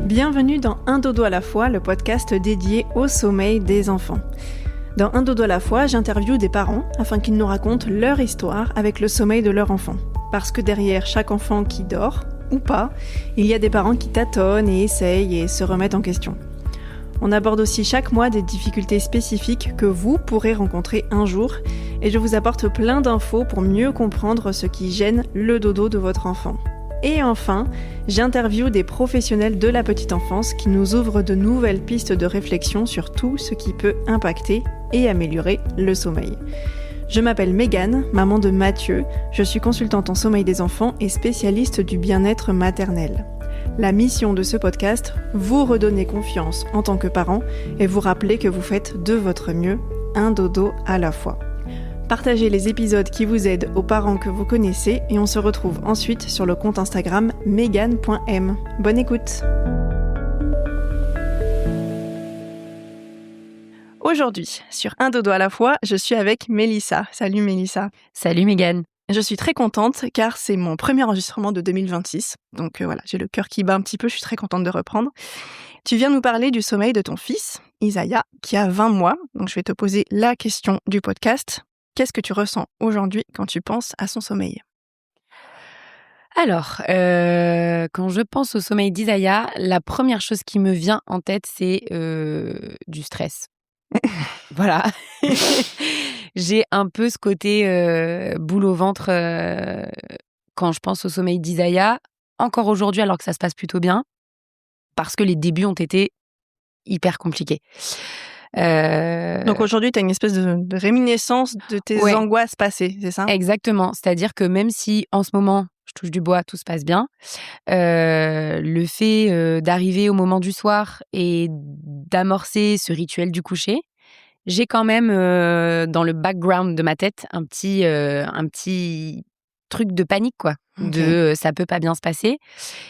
Bienvenue dans Un dodo à la fois, le podcast dédié au sommeil des enfants. Dans Un dodo à la fois, j'interviewe des parents afin qu'ils nous racontent leur histoire avec le sommeil de leur enfant. Parce que derrière chaque enfant qui dort, ou pas, il y a des parents qui tâtonnent et essayent et se remettent en question. On aborde aussi chaque mois des difficultés spécifiques que vous pourrez rencontrer un jour et je vous apporte plein d'infos pour mieux comprendre ce qui gêne le dodo de votre enfant. Et enfin, j'interviewe des professionnels de la petite enfance qui nous ouvrent de nouvelles pistes de réflexion sur tout ce qui peut impacter et améliorer le sommeil. Je m'appelle Mégane, maman de Mathieu, je suis consultante en sommeil des enfants et spécialiste du bien-être maternel. La mission de ce podcast, vous redonner confiance en tant que parent et vous rappeler que vous faites de votre mieux un dodo à la fois. Partagez les épisodes qui vous aident aux parents que vous connaissez et on se retrouve ensuite sur le compte Instagram megane.m. Bonne écoute. Aujourd'hui, sur Un dodo à la fois, je suis avec Mélissa. Salut Mélissa. Salut Mégane. Je suis très contente car c'est mon premier enregistrement de 2026. Donc voilà, j'ai le cœur qui bat un petit peu, je suis très contente de reprendre. Tu viens nous parler du sommeil de ton fils, Isaiah, qui a 20 mois. Donc je vais te poser la question du podcast. Qu'est-ce que tu ressens aujourd'hui quand tu penses à son sommeil ? Alors, quand je pense au sommeil d'Isaiah, la première chose qui me vient en tête, c'est du stress. Voilà. J'ai un peu ce côté boule au ventre quand je pense au sommeil d'Isaiah, encore aujourd'hui alors que ça se passe plutôt bien, parce que les débuts ont été hyper compliqués. Donc aujourd'hui, tu as une espèce de réminiscence de tes angoisses passées, c'est ça ? Exactement. C'est-à-dire que même si en ce moment, je touche du bois, tout se passe bien, le fait d'arriver au moment du soir et d'amorcer ce rituel du coucher, j'ai quand même dans le background de ma tête un petit truc de panique, quoi. Okay. De ça peut pas bien se passer.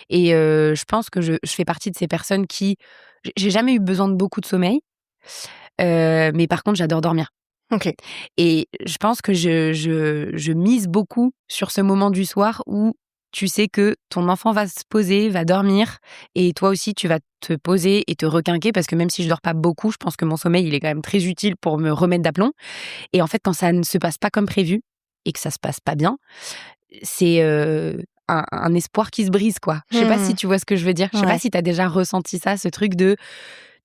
Et je pense que je fais partie de ces personnes qui... J'ai jamais eu besoin de beaucoup de sommeil. Mais par contre, j'adore dormir. Okay. Et je pense que je mise beaucoup sur ce moment du soir où tu sais que ton enfant va se poser, va dormir, et toi aussi, tu vas te poser et te requinquer, parce que même si je dors pas beaucoup, je pense que mon sommeil, il est quand même très utile pour me remettre d'aplomb. Et en fait, quand ça ne se passe pas comme prévu et que ça se passe pas bien, c'est un espoir qui se brise, quoi. Je sais pas si tu vois ce que je veux dire. Je sais pas si t'as déjà ressenti ça, ce truc de...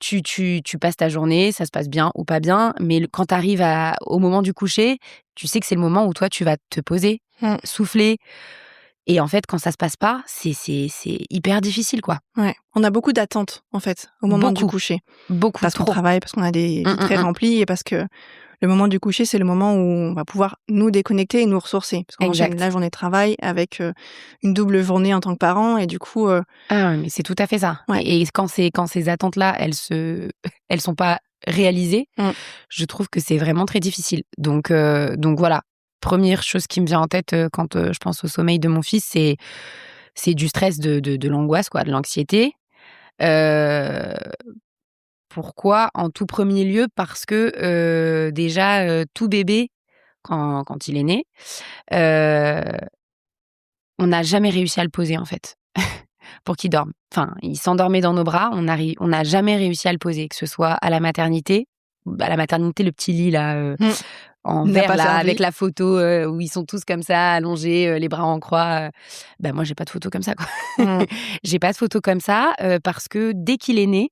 Tu passes ta journée, ça se passe bien ou pas bien, mais quand tu arrives au moment du coucher, tu sais que c'est le moment où toi, tu vas te poser, souffler. Et en fait, quand ça se passe pas, c'est hyper difficile, quoi. Ouais. On a beaucoup d'attentes, en fait, au moment du coucher. Beaucoup, parce qu'on travaille, parce qu'on a des vies très remplies et parce que le moment du coucher, c'est le moment où on va pouvoir nous déconnecter et nous ressourcer. Parce qu'on enchaîne la journée de travail avec une double journée en tant que parent et du coup... Ah, mais c'est tout à fait ça. Ouais. Et quand ces attentes-là, elles sont pas réalisées, je trouve que c'est vraiment très difficile. Donc voilà. Première chose qui me vient en tête quand je pense au sommeil de mon fils, c'est du stress, de l'angoisse, quoi, de l'anxiété. Pourquoi ? En tout premier lieu, parce que déjà, tout bébé, quand il est né, on n'a jamais réussi à le poser, en fait, pour qu'il dorme. Enfin, il s'endormait dans nos bras, on n'a jamais réussi à le poser, que ce soit à la maternité. À la maternité, le petit lit, là... en verre, là, avec la photo où ils sont tous comme ça, allongés, les bras en croix. Moi, j'ai pas de photo comme ça, quoi. J'ai pas de photo comme ça parce que dès qu'il est né,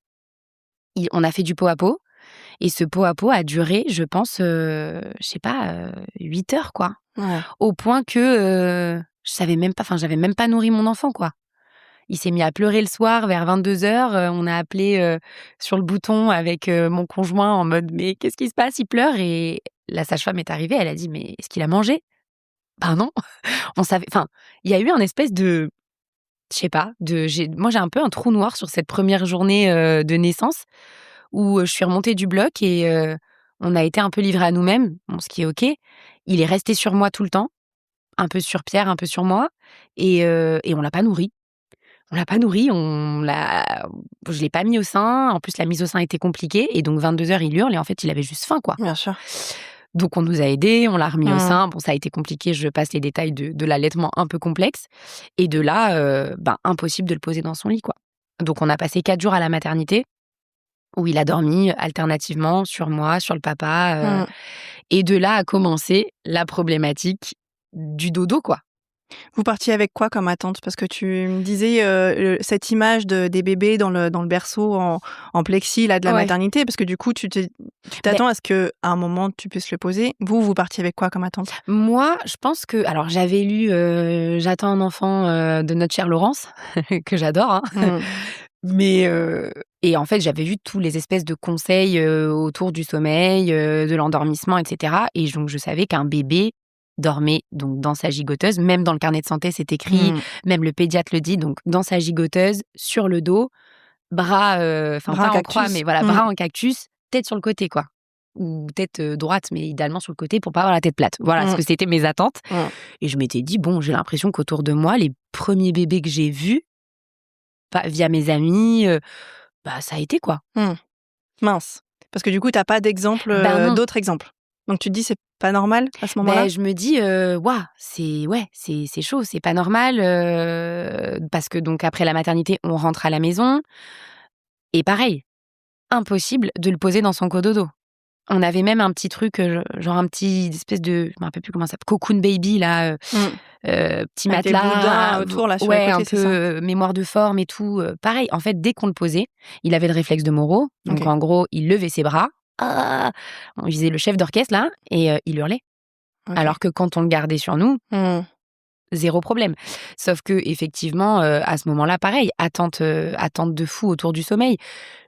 on a fait du pot à pot. Et ce pot à pot a duré, je pense, 8 heures, quoi. Ouais. Au point que j'avais même pas nourri mon enfant, quoi. Il s'est mis à pleurer le soir vers 22h. On a appelé sur le bouton avec mon conjoint en mode « Mais qu'est-ce qui se passe ? Il pleure ?» Et la sage-femme est arrivée, elle a dit « Mais est-ce qu'il a mangé ?» Ben non. On savait... Enfin, il y a eu un espèce de... Je sais pas. Moi, j'ai un peu un trou noir sur cette première journée de naissance où je suis remontée du bloc et on a été un peu livrés à nous-mêmes, ce qui est OK. Il est resté sur moi tout le temps, un peu sur Pierre, un peu sur moi, et on l'a pas nourri. On l'a pas nourri, je l'ai pas mis au sein. En plus, la mise au sein était compliquée. Et donc, 22h, il hurle. Et en fait, il avait juste faim, quoi. Bien sûr. Donc, on nous a aidés. On l'a remis au sein. Bon, ça a été compliqué. Je passe les détails de l'allaitement un peu complexe. Et de là, impossible de le poser dans son lit, quoi. Donc, on a passé 4 jours à la maternité où il a dormi alternativement sur moi, sur le papa. Et de là a commencé la problématique du dodo, quoi. Vous partiez avec quoi comme attente? Parce que tu me disais, cette image des bébés dans le berceau en plexi là de la Ouais. maternité, parce que du coup tu t'attends à ce qu'à un moment tu puisses le poser. Vous partiez avec quoi comme attente? Moi, je pense que alors j'avais lu J'attends un enfant de notre chère Laurence que j'adore, hein. Mais et en fait, j'avais vu tous les espèces de conseils autour du sommeil, de l'endormissement, etc. Et donc je savais qu'un bébé dormait donc dans sa gigoteuse. Même dans le carnet de santé, c'est écrit. Même le pédiatre le dit. Donc dans sa gigoteuse, sur le dos, bras, enfin Bras pas en en croix, cactus. mais voilà, bras en cactus, tête sur le côté, quoi. Ou tête droite, mais idéalement sur le côté pour pas avoir la tête plate. Voilà, ce que c'était mes attentes. Et je m'étais dit, bon, j'ai l'impression qu'autour de moi, les premiers bébés que j'ai vus, via mes amis, ça a été, quoi. Mince. Parce que du coup, tu as pas d'exemple, Non. d'autres exemples. Donc tu te dis: «C'est pas normal à ce moment-là?» Je me dis, waouh, c'est chaud, c'est pas normal, parce que donc après la maternité, on rentre à la maison et pareil, impossible de le poser dans son cododo. On avait même un petit truc, genre un petit espèce de, je me rappelle plus comment ça s'appelle, cocoon baby là, petit Avec les matelas, boudins autour là sur les ouais, côtés, un c'est ça? peu mémoire de forme et tout. Pareil, en fait, dès qu'on le posait, il avait le réflexe de Moro. Donc OK. en gros, il levait ses bras. Ah! On faisait le chef d'orchestre là et il hurlait. OK. Alors que quand on le gardait sur nous, zéro problème. Sauf que effectivement, à ce moment-là, pareil, attente de fou autour du sommeil.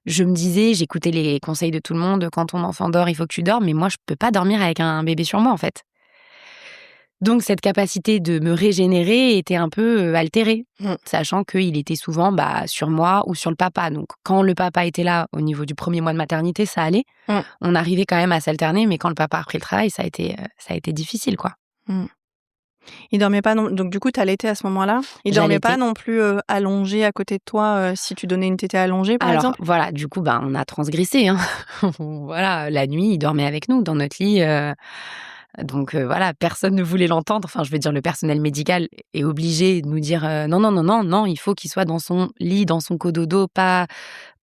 Je me disais, j'écoutais les conseils de tout le monde, quand ton enfant dort, il faut que tu dormes, mais moi, je peux pas dormir avec un bébé sur moi, en fait. Donc cette capacité de me régénérer était un peu altérée, sachant qu'il était souvent sur moi ou sur le papa. Donc quand le papa était là, au niveau du premier mois de maternité, ça allait. On arrivait quand même à s'alterner, mais quand le papa a repris le travail, ça a été difficile, quoi. Il dormait pas donc du coup, tu allaitais à ce moment-là? Il dormait pas non plus, allongé à côté de toi, si tu donnais une tétée allongée, par Alors exemple? voilà, du coup, on a transgressé, hein. Voilà, la nuit, il dormait avec nous dans notre lit, donc voilà, personne ne voulait l'entendre. Enfin, je veux dire, le personnel médical est obligé de nous dire, «Non, non, non, non, non, il faut qu'il soit dans son lit, dans son cododo, pas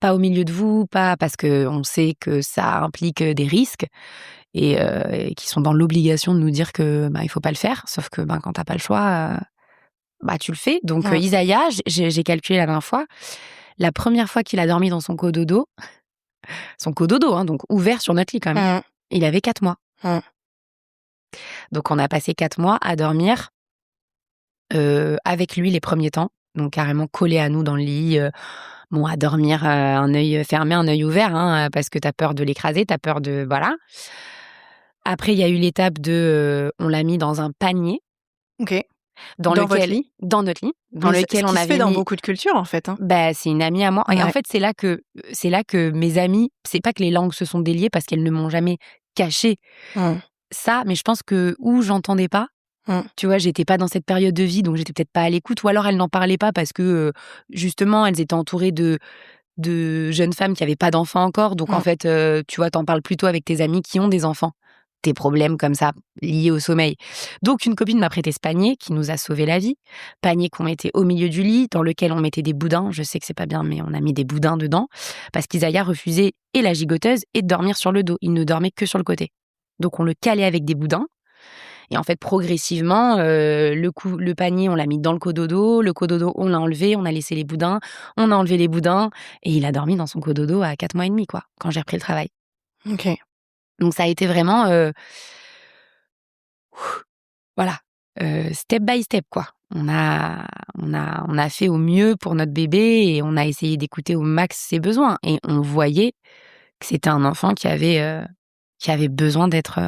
au milieu de vous, pas», parce qu'on sait que ça implique des risques et qu'ils sont dans l'obligation de nous dire que, il faut pas le faire. Sauf que, quand t'as pas le choix, tu le fais. Donc Isaiah, j'ai calculé la dernière fois, la première fois qu'il a dormi dans son cododo, hein, donc ouvert sur notre lit quand même, il avait 4 mois. Donc on a passé 4 mois à dormir avec lui les premiers temps, donc carrément collé à nous dans le lit, à dormir un œil fermé, un œil ouvert, hein, parce que t'as peur de l'écraser, t'as peur de voilà. Après il y a eu l'étape de, on l'a mis dans un panier. OK. Dans votre lit? Dans notre lit, dans Mais lequel ce on qui se avait fait dans mis. beaucoup de cultures, en fait, hein. C'est une amie à moi et en Ouais. fait, c'est là que mes amies, c'est pas que les langues se sont déliées parce qu'elles ne m'ont jamais caché ça, mais je pense que ou j'entendais pas, tu vois, j'étais pas dans cette période de vie, donc j'étais peut-être pas à l'écoute, ou alors elles n'en parlaient pas parce que, justement, elles étaient entourées de jeunes femmes qui avaient pas d'enfants encore, donc en fait, tu vois, t'en parles plutôt avec tes amis qui ont des enfants, tes problèmes comme ça, liés au sommeil. Donc une copine m'a prêté ce panier qui nous a sauvé la vie, panier qu'on mettait au milieu du lit, dans lequel on mettait des boudins. Je sais que c'est pas bien, mais on a mis des boudins dedans, parce qu'Isaiah refusait et la gigoteuse et de dormir sur le dos. Il ne dormait que sur le côté. Donc on le calait avec des boudins. Et en fait, progressivement, le panier, on l'a mis dans le cododo on l'a enlevé, on a laissé les boudins, on a enlevé les boudins, et il a dormi dans son cododo à 4 mois et demi, quoi, quand j'ai repris le travail. OK. Donc ça a été vraiment, voilà, step by step, quoi. On a fait au mieux pour notre bébé et on a essayé d'écouter au max ses besoins, et on voyait que c'était un enfant qui avait besoin d'être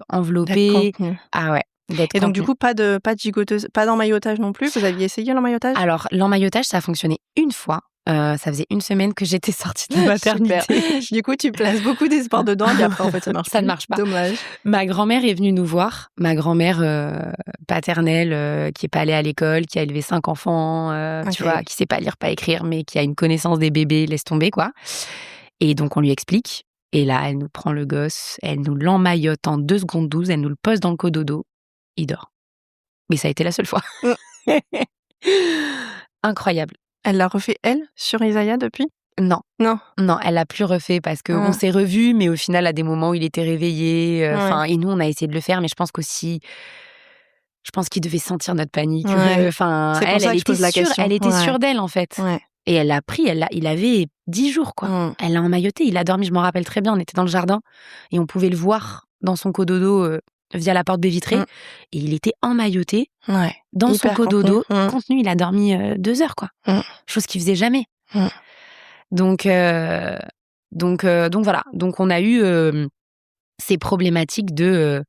enveloppé. D'être contenu. Ah ouais, d'être Et donc du contenu. coup, pas de gigoteuse, pas d'emmaillotage non plus? Vous aviez essayé l'emmaillotage? Alors l'emmaillotage, ça a fonctionné une fois. Ça faisait 1 semaine que j'étais sortie de la maternité. Super. Du coup, tu places beaucoup d'espoir dedans et puis après, en fait, ça marche Ça ne plus. marche pas. Dommage. Ma grand-mère est venue nous voir, ma grand-mère paternelle, qui est pas allée à l'école, qui a élevé 5 enfants, tu OK. vois, qui sait pas lire, pas écrire, mais qui a une connaissance des bébés, laisse tomber, quoi. Et donc on lui explique, et là, elle nous prend le gosse, elle nous l'emmaillote en 2 secondes 12, elle nous le pose dans le cododo, il dort. Mais ça a été la seule fois. Incroyable. Elle l'a refait, elle, sur Isaiah depuis? Non. Non. Non, elle l'a plus refait parce qu'on Ah. s'est revus, mais au final, à des moments où il était réveillé, Ouais. et nous, on a essayé de le faire, mais je pense qu'il devait sentir notre panique. Ouais. Enfin, C'est pour ça que je pose la question. Elle était Ouais. sûre d'elle, en fait. Ouais. Et elle l'a pris, il avait 10 jours, quoi. Elle l'a emmailloté, il a dormi, je m'en rappelle très bien, on était dans le jardin et on pouvait le voir dans son cododo via la porte baie vitrée et il était emmailloté Ouais. dans son Hyper cododo. contenu. Contenu, il a dormi 2 heures, quoi. Chose qu'il faisait jamais. Donc voilà. Donc on a eu ces problématiques de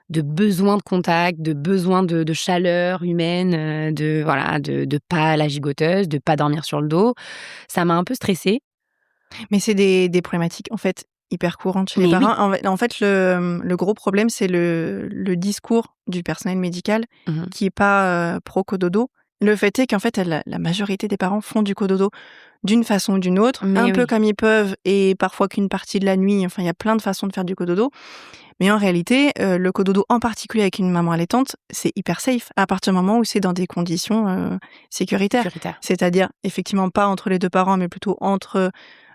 besoin de contact, de besoin de chaleur humaine, de pas la gigoteuse, de pas dormir sur le dos. Ça m'a un peu stressée. Mais c'est des problématiques, en fait, hyper courantes chez les Mais oui. parents. En fait, le gros problème, c'est le discours du personnel médical qui est pas pro cododo. Le fait est qu'en fait, la majorité des parents font du cododo d'une façon ou d'une autre, Mais un peu oui. comme ils peuvent et parfois qu'une partie de la nuit. Enfin, il y a plein de façons de faire du cododo. Mais en réalité, le cododo, en particulier avec une maman allaitante, c'est hyper safe à partir du moment où c'est dans des conditions sécuritaires. Sécuritaire. C'est-à-dire, effectivement, pas entre les deux parents, mais plutôt entre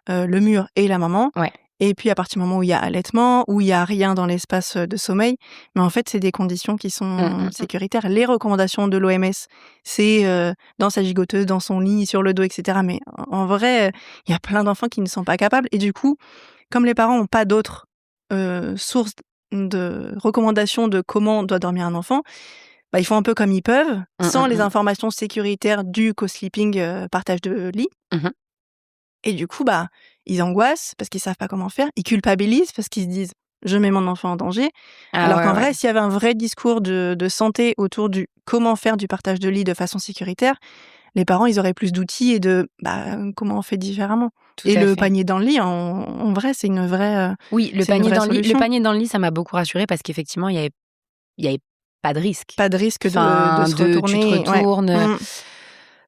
le mur et la maman. Ouais. Et puis, à partir du moment où il y a allaitement, où il y a rien dans l'espace de sommeil. Mais en fait, c'est des conditions qui sont sécuritaires. Les recommandations de l'OMS, c'est dans sa gigoteuse, dans son lit, sur le dos, etc. Mais en vrai, il y a plein d'enfants qui ne sont pas capables. Et du coup, comme les parents n'ont pas d'autres sources de recommandations de comment doit dormir un enfant, bah, ils font un peu comme ils peuvent, sans les informations sécuritaires du co-sleeping, partage de lit. Et du coup, bah, ils angoissent parce qu'ils savent pas comment faire. Ils culpabilisent parce qu'ils se disent « je mets mon enfant en danger ». Alors qu'en vrai, s'il y avait un vrai discours de santé autour du comment faire du partage de lit de façon sécuritaire, les parents, ils auraient plus d'outils et de comment on fait différemment. Tout Et à le fait. panier dans le lit, en vrai, c'est une vraie Oui, le c'est une panier vraie dans le lit, solution. ça m'a beaucoup rassurée parce qu'effectivement, il y avait pas de risque. Pas de risque de Enfin, se tu te retourner. Ouais. retournes.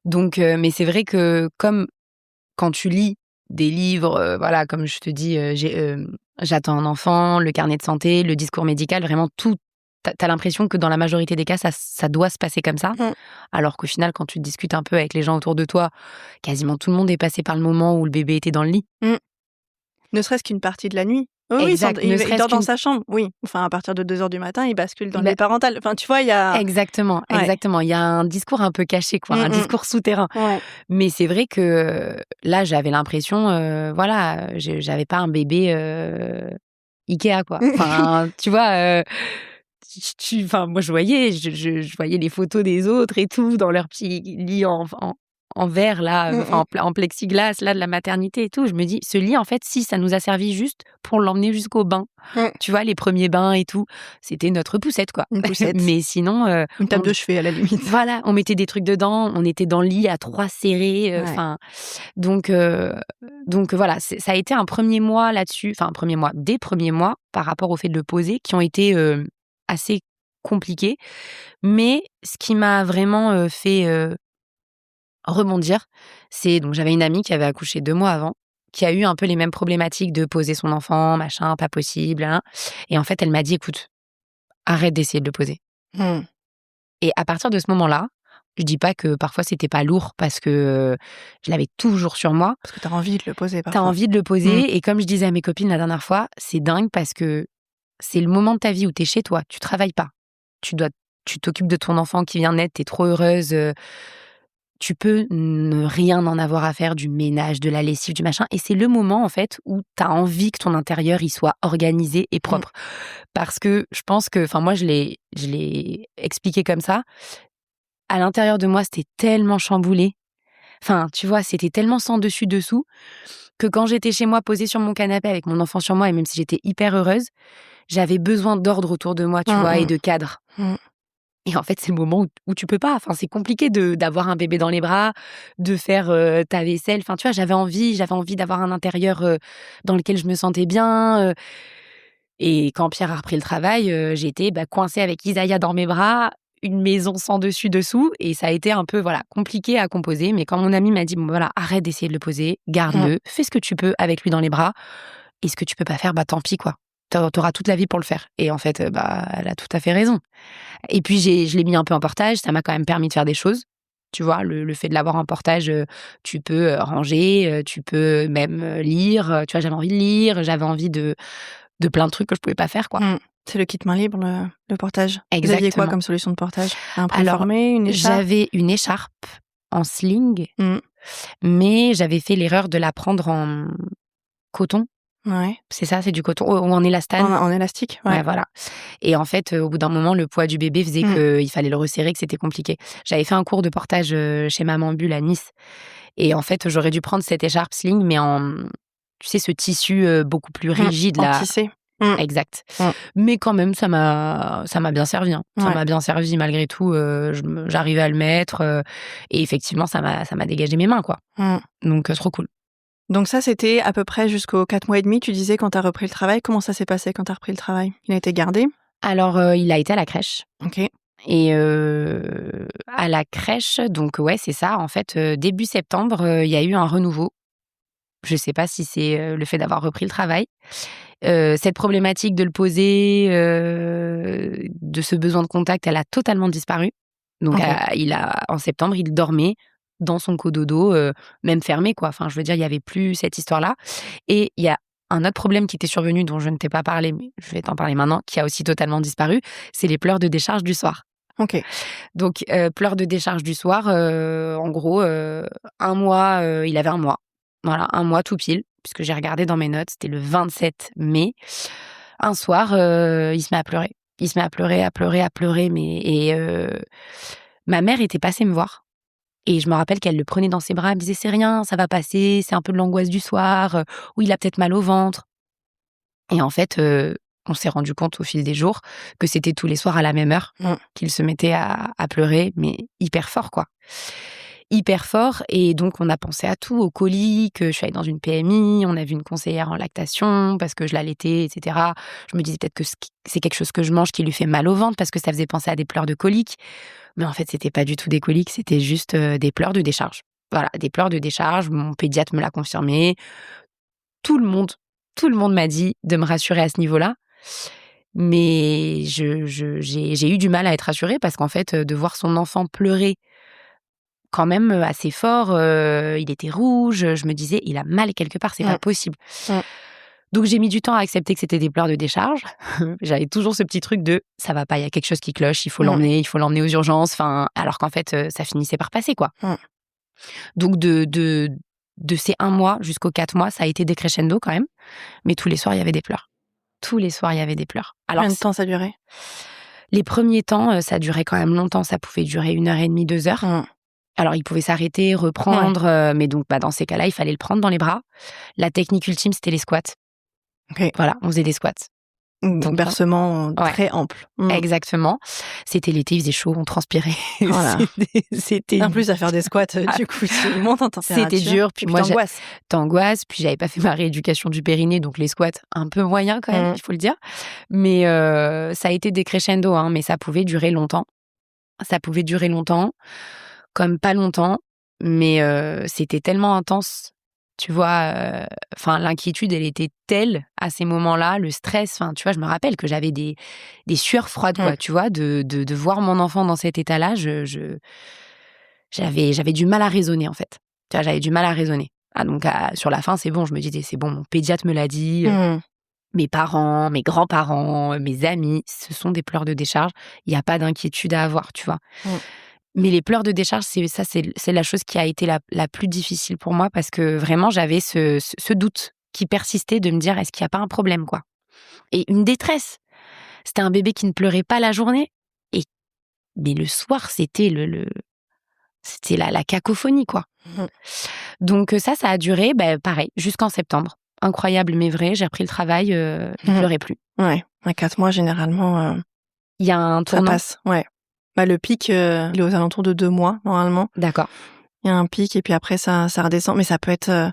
Donc, mais c'est vrai que comme quand tu lis des livres, voilà, comme je te dis, j'attends un enfant, le carnet de santé, le discours médical, vraiment tout. T'as l'impression que dans la majorité des cas, ça doit se passer comme ça. Alors qu'au final, quand tu discutes un peu avec les gens autour de toi, quasiment tout le monde est passé par le moment où le bébé était dans le lit. Ne serait-ce qu'une partie de la nuit. Oui, Exact, il ne serait-ce dort dans qu'une- sa chambre. Oui, enfin à partir de 2h du matin, il bascule dans Il le ba- lit parental. Enfin, tu vois, il y a Exactement, Ouais. exactement. Il y a un discours un peu caché, quoi, un discours souterrain. Ouais. Mais c'est vrai que là, j'avais l'impression, j'avais pas un bébé Ikea, quoi. Enfin, tu vois, enfin, moi, je voyais les photos des autres et tout dans leur petit lit en verre, là, enfin, en plexiglas, là, de la maternité et tout. Je me dis, ce lit, en fait, si, ça nous a servi juste pour l'emmener jusqu'au bain. Tu vois, les premiers bains et tout, c'était notre poussette, quoi. Une poussette. Mais sinon, Une table de chevet à la limite. voilà, on mettait des trucs dedans, on était dans le lit à 3 serrés, enfin, donc voilà, ça a été un premier mois là-dessus, enfin des premiers mois par rapport au fait de le poser qui ont été assez compliqués. Mais ce qui m'a vraiment fait rebondir, c'est donc j'avais une amie qui avait accouché 2 mois avant, qui a eu un peu les mêmes problématiques de poser son enfant, machin, pas possible, hein. Et en fait, elle m'a dit: «Écoute, arrête d'essayer de le poser». Et à partir de ce moment-là, je dis pas que parfois c'était pas lourd parce que je l'avais toujours sur moi. Parce que t'as envie de le poser T'as parfois. envie de le poser et comme je disais à mes copines la dernière fois, c'est dingue parce que c'est le moment de ta vie où t'es chez toi, tu travailles pas. Tu t'occupes de ton enfant qui vient naître, t'es trop heureuse, tu peux ne rien en avoir à faire du ménage, de la lessive, du machin et c'est le moment en fait où t'as envie que ton intérieur il soit organisé et propre. Parce que je pense que enfin moi je l'ai expliqué comme ça. À l'intérieur de moi, c'était tellement chamboulé. Enfin, tu vois, c'était tellement sans dessus dessous que quand j'étais chez moi posée sur mon canapé avec mon enfant sur moi et même si j'étais hyper heureuse, j'avais besoin d'ordre autour de moi, tu vois, et de cadre. Et en fait, c'est le moment où tu peux pas. Enfin, c'est compliqué d'avoir un bébé dans les bras, de faire ta vaisselle. Enfin, tu vois, j'avais envie d'avoir un intérieur dans lequel je me sentais bien. Et quand Pierre a repris le travail, j'étais coincée avec Isaiah dans mes bras, une maison sans dessus-dessous. Et ça a été un peu voilà compliqué à composer. Mais quand mon amie m'a dit, bon, voilà, arrête d'essayer de le poser, garde-le, fais ce que tu peux avec lui dans les bras. Et ce que tu peux pas faire, tant pis, quoi. T'auras toute la vie pour le faire. Et en fait, elle a tout à fait raison. Et puis, je l'ai mis un peu en portage. Ça m'a quand même permis de faire des choses. Tu vois, le fait de l'avoir en portage, tu peux ranger, tu peux même lire. Tu vois, j'avais envie de lire, j'avais envie de plein de trucs que je pouvais pas faire, quoi. C'est le kit main libre, le portage. Vous aviez quoi Exactement. comme solution de portage? Un Alors, préformé, une écharpe? j'avais une écharpe en sling, Mmh. mais j'avais fait l'erreur de la prendre en coton. Ouais. C'est ça, c'est du coton ou en élastane? En élastique? Ouais. Ouais, voilà. Et en fait, au bout d'un moment, le poids du bébé faisait qu'il fallait le resserrer, que c'était compliqué. J'avais fait un cours de portage chez Maman Bulle à Nice. Et en fait, j'aurais dû prendre cette écharpe sling, mais en, tu sais, ce tissu beaucoup plus rigide En là. tissé. Exact. Mmh. Mais quand même, ça m'a bien servi. Hein. Ça Ouais. m'a bien servi malgré tout. J'arrivais à le mettre. Et effectivement, ça m'a dégagé mes mains, quoi. Donc, trop cool. Donc ça, c'était à peu près jusqu'aux 4 mois et demi, tu disais, quand tu as repris le travail. Comment ça s'est passé quand tu as repris le travail? Il a été gardé? Alors, il a été à la crèche. OK. Et à la crèche, donc ouais, c'est ça. En fait, début septembre, il y a eu un renouveau. Je sais pas si c'est le fait d'avoir repris le travail. Cette problématique de le poser, de ce besoin de contact, elle a totalement disparu. Donc, OK. en septembre, il dormait dans son cododo, même fermé, quoi. Enfin, je veux dire, il y avait plus cette histoire-là. Et il y a un autre problème qui était survenu, dont je ne t'ai pas parlé, mais je vais t'en parler maintenant, qui a aussi totalement disparu, c'est les pleurs de décharge du soir. OK. Donc, pleurs de décharge du soir, en gros, 1 mois, il avait 1 mois. Voilà, 1 mois tout pile, puisque j'ai regardé dans mes notes, c'était le 27 mai. Un soir, il se met à pleurer. Il se met à pleurer, mais ma mère était passée me voir et je me rappelle qu'elle le prenait dans ses bras, elle me disait: «C'est rien, ça va passer, c'est un peu de l'angoisse du soir, ou il a peut-être mal au ventre». Et en fait, on s'est rendu compte au fil des jours que c'était tous les soirs à la même heure qu'il se mettait à pleurer, mais hyper fort, quoi. Hyper fort. Et donc on a pensé à tout, aux coliques, je suis allée dans une PMI, on a vu une conseillère en lactation parce que je l'allaitais, et cetera. Je me disais peut-être que c'est quelque chose que je mange qui lui fait mal au ventre parce que ça faisait penser à des pleurs de coliques. Mais en fait, c'était pas du tout des coliques, c'était juste, des pleurs de décharge. Voilà, des pleurs de décharge, mon pédiatre me l'a confirmé. Tout le monde tout le monde m'a dit de me rassurer à ce niveau-là. Mais j'ai eu du mal à être rassurée parce qu'en fait, de voir son enfant pleurer quand même, assez fort, il était rouge, je me disais: «Il a mal quelque part, c'est pas possible». Donc j'ai mis du temps à accepter que c'était des pleurs de décharge. J'avais toujours ce petit truc de: «Ça va pas, il y a quelque chose qui cloche, il faut l'emmener aux urgences», enfin, alors qu'en fait, ça finissait par passer, quoi. Donc de ces 1 mois jusqu'aux 4 mois, ça a été décrescendo quand même, mais tous les soirs, il y avait des pleurs. Tous les soirs, il y avait des pleurs. Alors Combien de temps ça durait? les premiers temps, ça durait quand même longtemps, ça pouvait durer 1 heure et demie, 2 heures. Alors il pouvait s'arrêter, reprendre, mais donc dans ces cas-là, il fallait le prendre dans les bras. La technique ultime, c'était les squats. OK. Voilà, on faisait des squats. Donc bercement très ample. Exactement. C'était l'été, il faisait chaud, on transpirait. Voilà. C'était En plus à faire des squats, du coup, tu montes en température. C'était dur, puis moi t'angoisses. puis j'avais pas fait ma rééducation du périnée, donc les squats un peu moyens quand même, il faut le dire. Mais ça a été décrescendo, hein, mais ça pouvait durer longtemps. Ça pouvait durer longtemps, comme pas longtemps, mais c'était tellement intense. Tu vois, enfin l'inquiétude, elle était telle à ces moments-là, le stress, enfin tu vois, je me rappelle que j'avais des sueurs froides, quoi, tu vois, de voir mon enfant dans cet état-là, j'avais du mal à raisonner, en fait. Tu vois, j'avais du mal à raisonner. Ah donc sur la fin, c'est bon, je me disais: «C'est bon, mon pédiatre me l'a dit, mes parents, mes grands-parents, mes amis, ce sont des pleurs de décharge, il y a pas d'inquiétude à avoir», tu vois? Mais les pleurs de décharge, c'est la chose qui a été la plus difficile pour moi parce que vraiment j'avais ce doute qui persistait de me dire: «Est-ce qu'il y a pas un problème, quoi?» Et une détresse. C'était un bébé qui ne pleurait pas la journée mais le soir, c'était c'était la cacophonie, quoi. Donc ça a duré, pareil, jusqu'en septembre. Incroyable mais vrai, j'ai repris le travail, il pleurait plus. Ouais, à 4 mois généralement, Il y a un ça tournant. passe, ouais. Le pic, il est aux alentours de 2 mois normalement. D'accord. Il y a un pic et puis après ça redescend, mais ça peut être,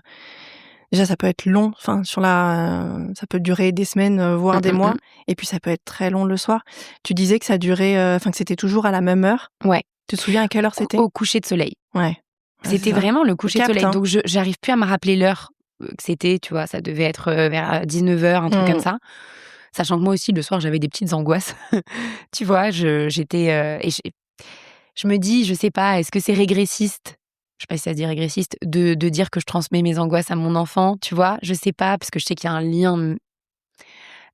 déjà ça peut être long, enfin ça peut durer des semaines, voire des mois, et puis ça peut être très long le soir. Tu disais que ça durait, enfin que c'était toujours à la même heure? Ouais. Tu te souviens à quelle heure c'était? Au coucher de soleil. Ouais. C'était vraiment le coucher de soleil. Hein. Donc j'arrive plus à me rappeler l'heure que c'était, tu vois, ça devait être vers 19h, un truc comme ça. Sachant que moi aussi, le soir, j'avais des petites angoisses. Tu vois, j'étais... Je me dis, je sais pas, est-ce que c'est régressiste? Je sais pas si ça se dit régressiste, de dire que je transmets mes angoisses à mon enfant, tu vois? Je sais pas, parce que je sais qu'il y a un lien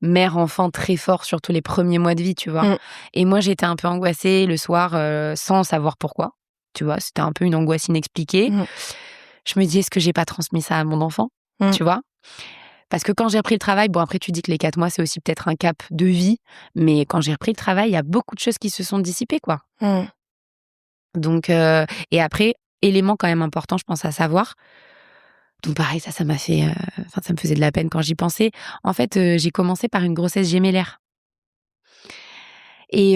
mère-enfant très fort, surtout les premiers mois de vie, tu vois? Mmh. Et moi, j'étais un peu angoissée le soir, sans savoir pourquoi, tu vois? C'était un peu une angoisse inexpliquée. Mmh. Je me dis: «Est-ce que j'ai pas transmis ça à mon enfant?» Mmh. Tu vois? Parce que quand j'ai repris le travail, bon après tu dis que les 4 mois, c'est aussi peut-être un cap de vie, mais quand j'ai repris le travail, il y a beaucoup de choses qui se sont dissipées, quoi. Mmh. Donc et après, élément quand même important, je pense à savoir, donc pareil, ça m'a fait, enfin ça me faisait de la peine quand j'y pensais. En fait, j'ai commencé par une grossesse gémellaire et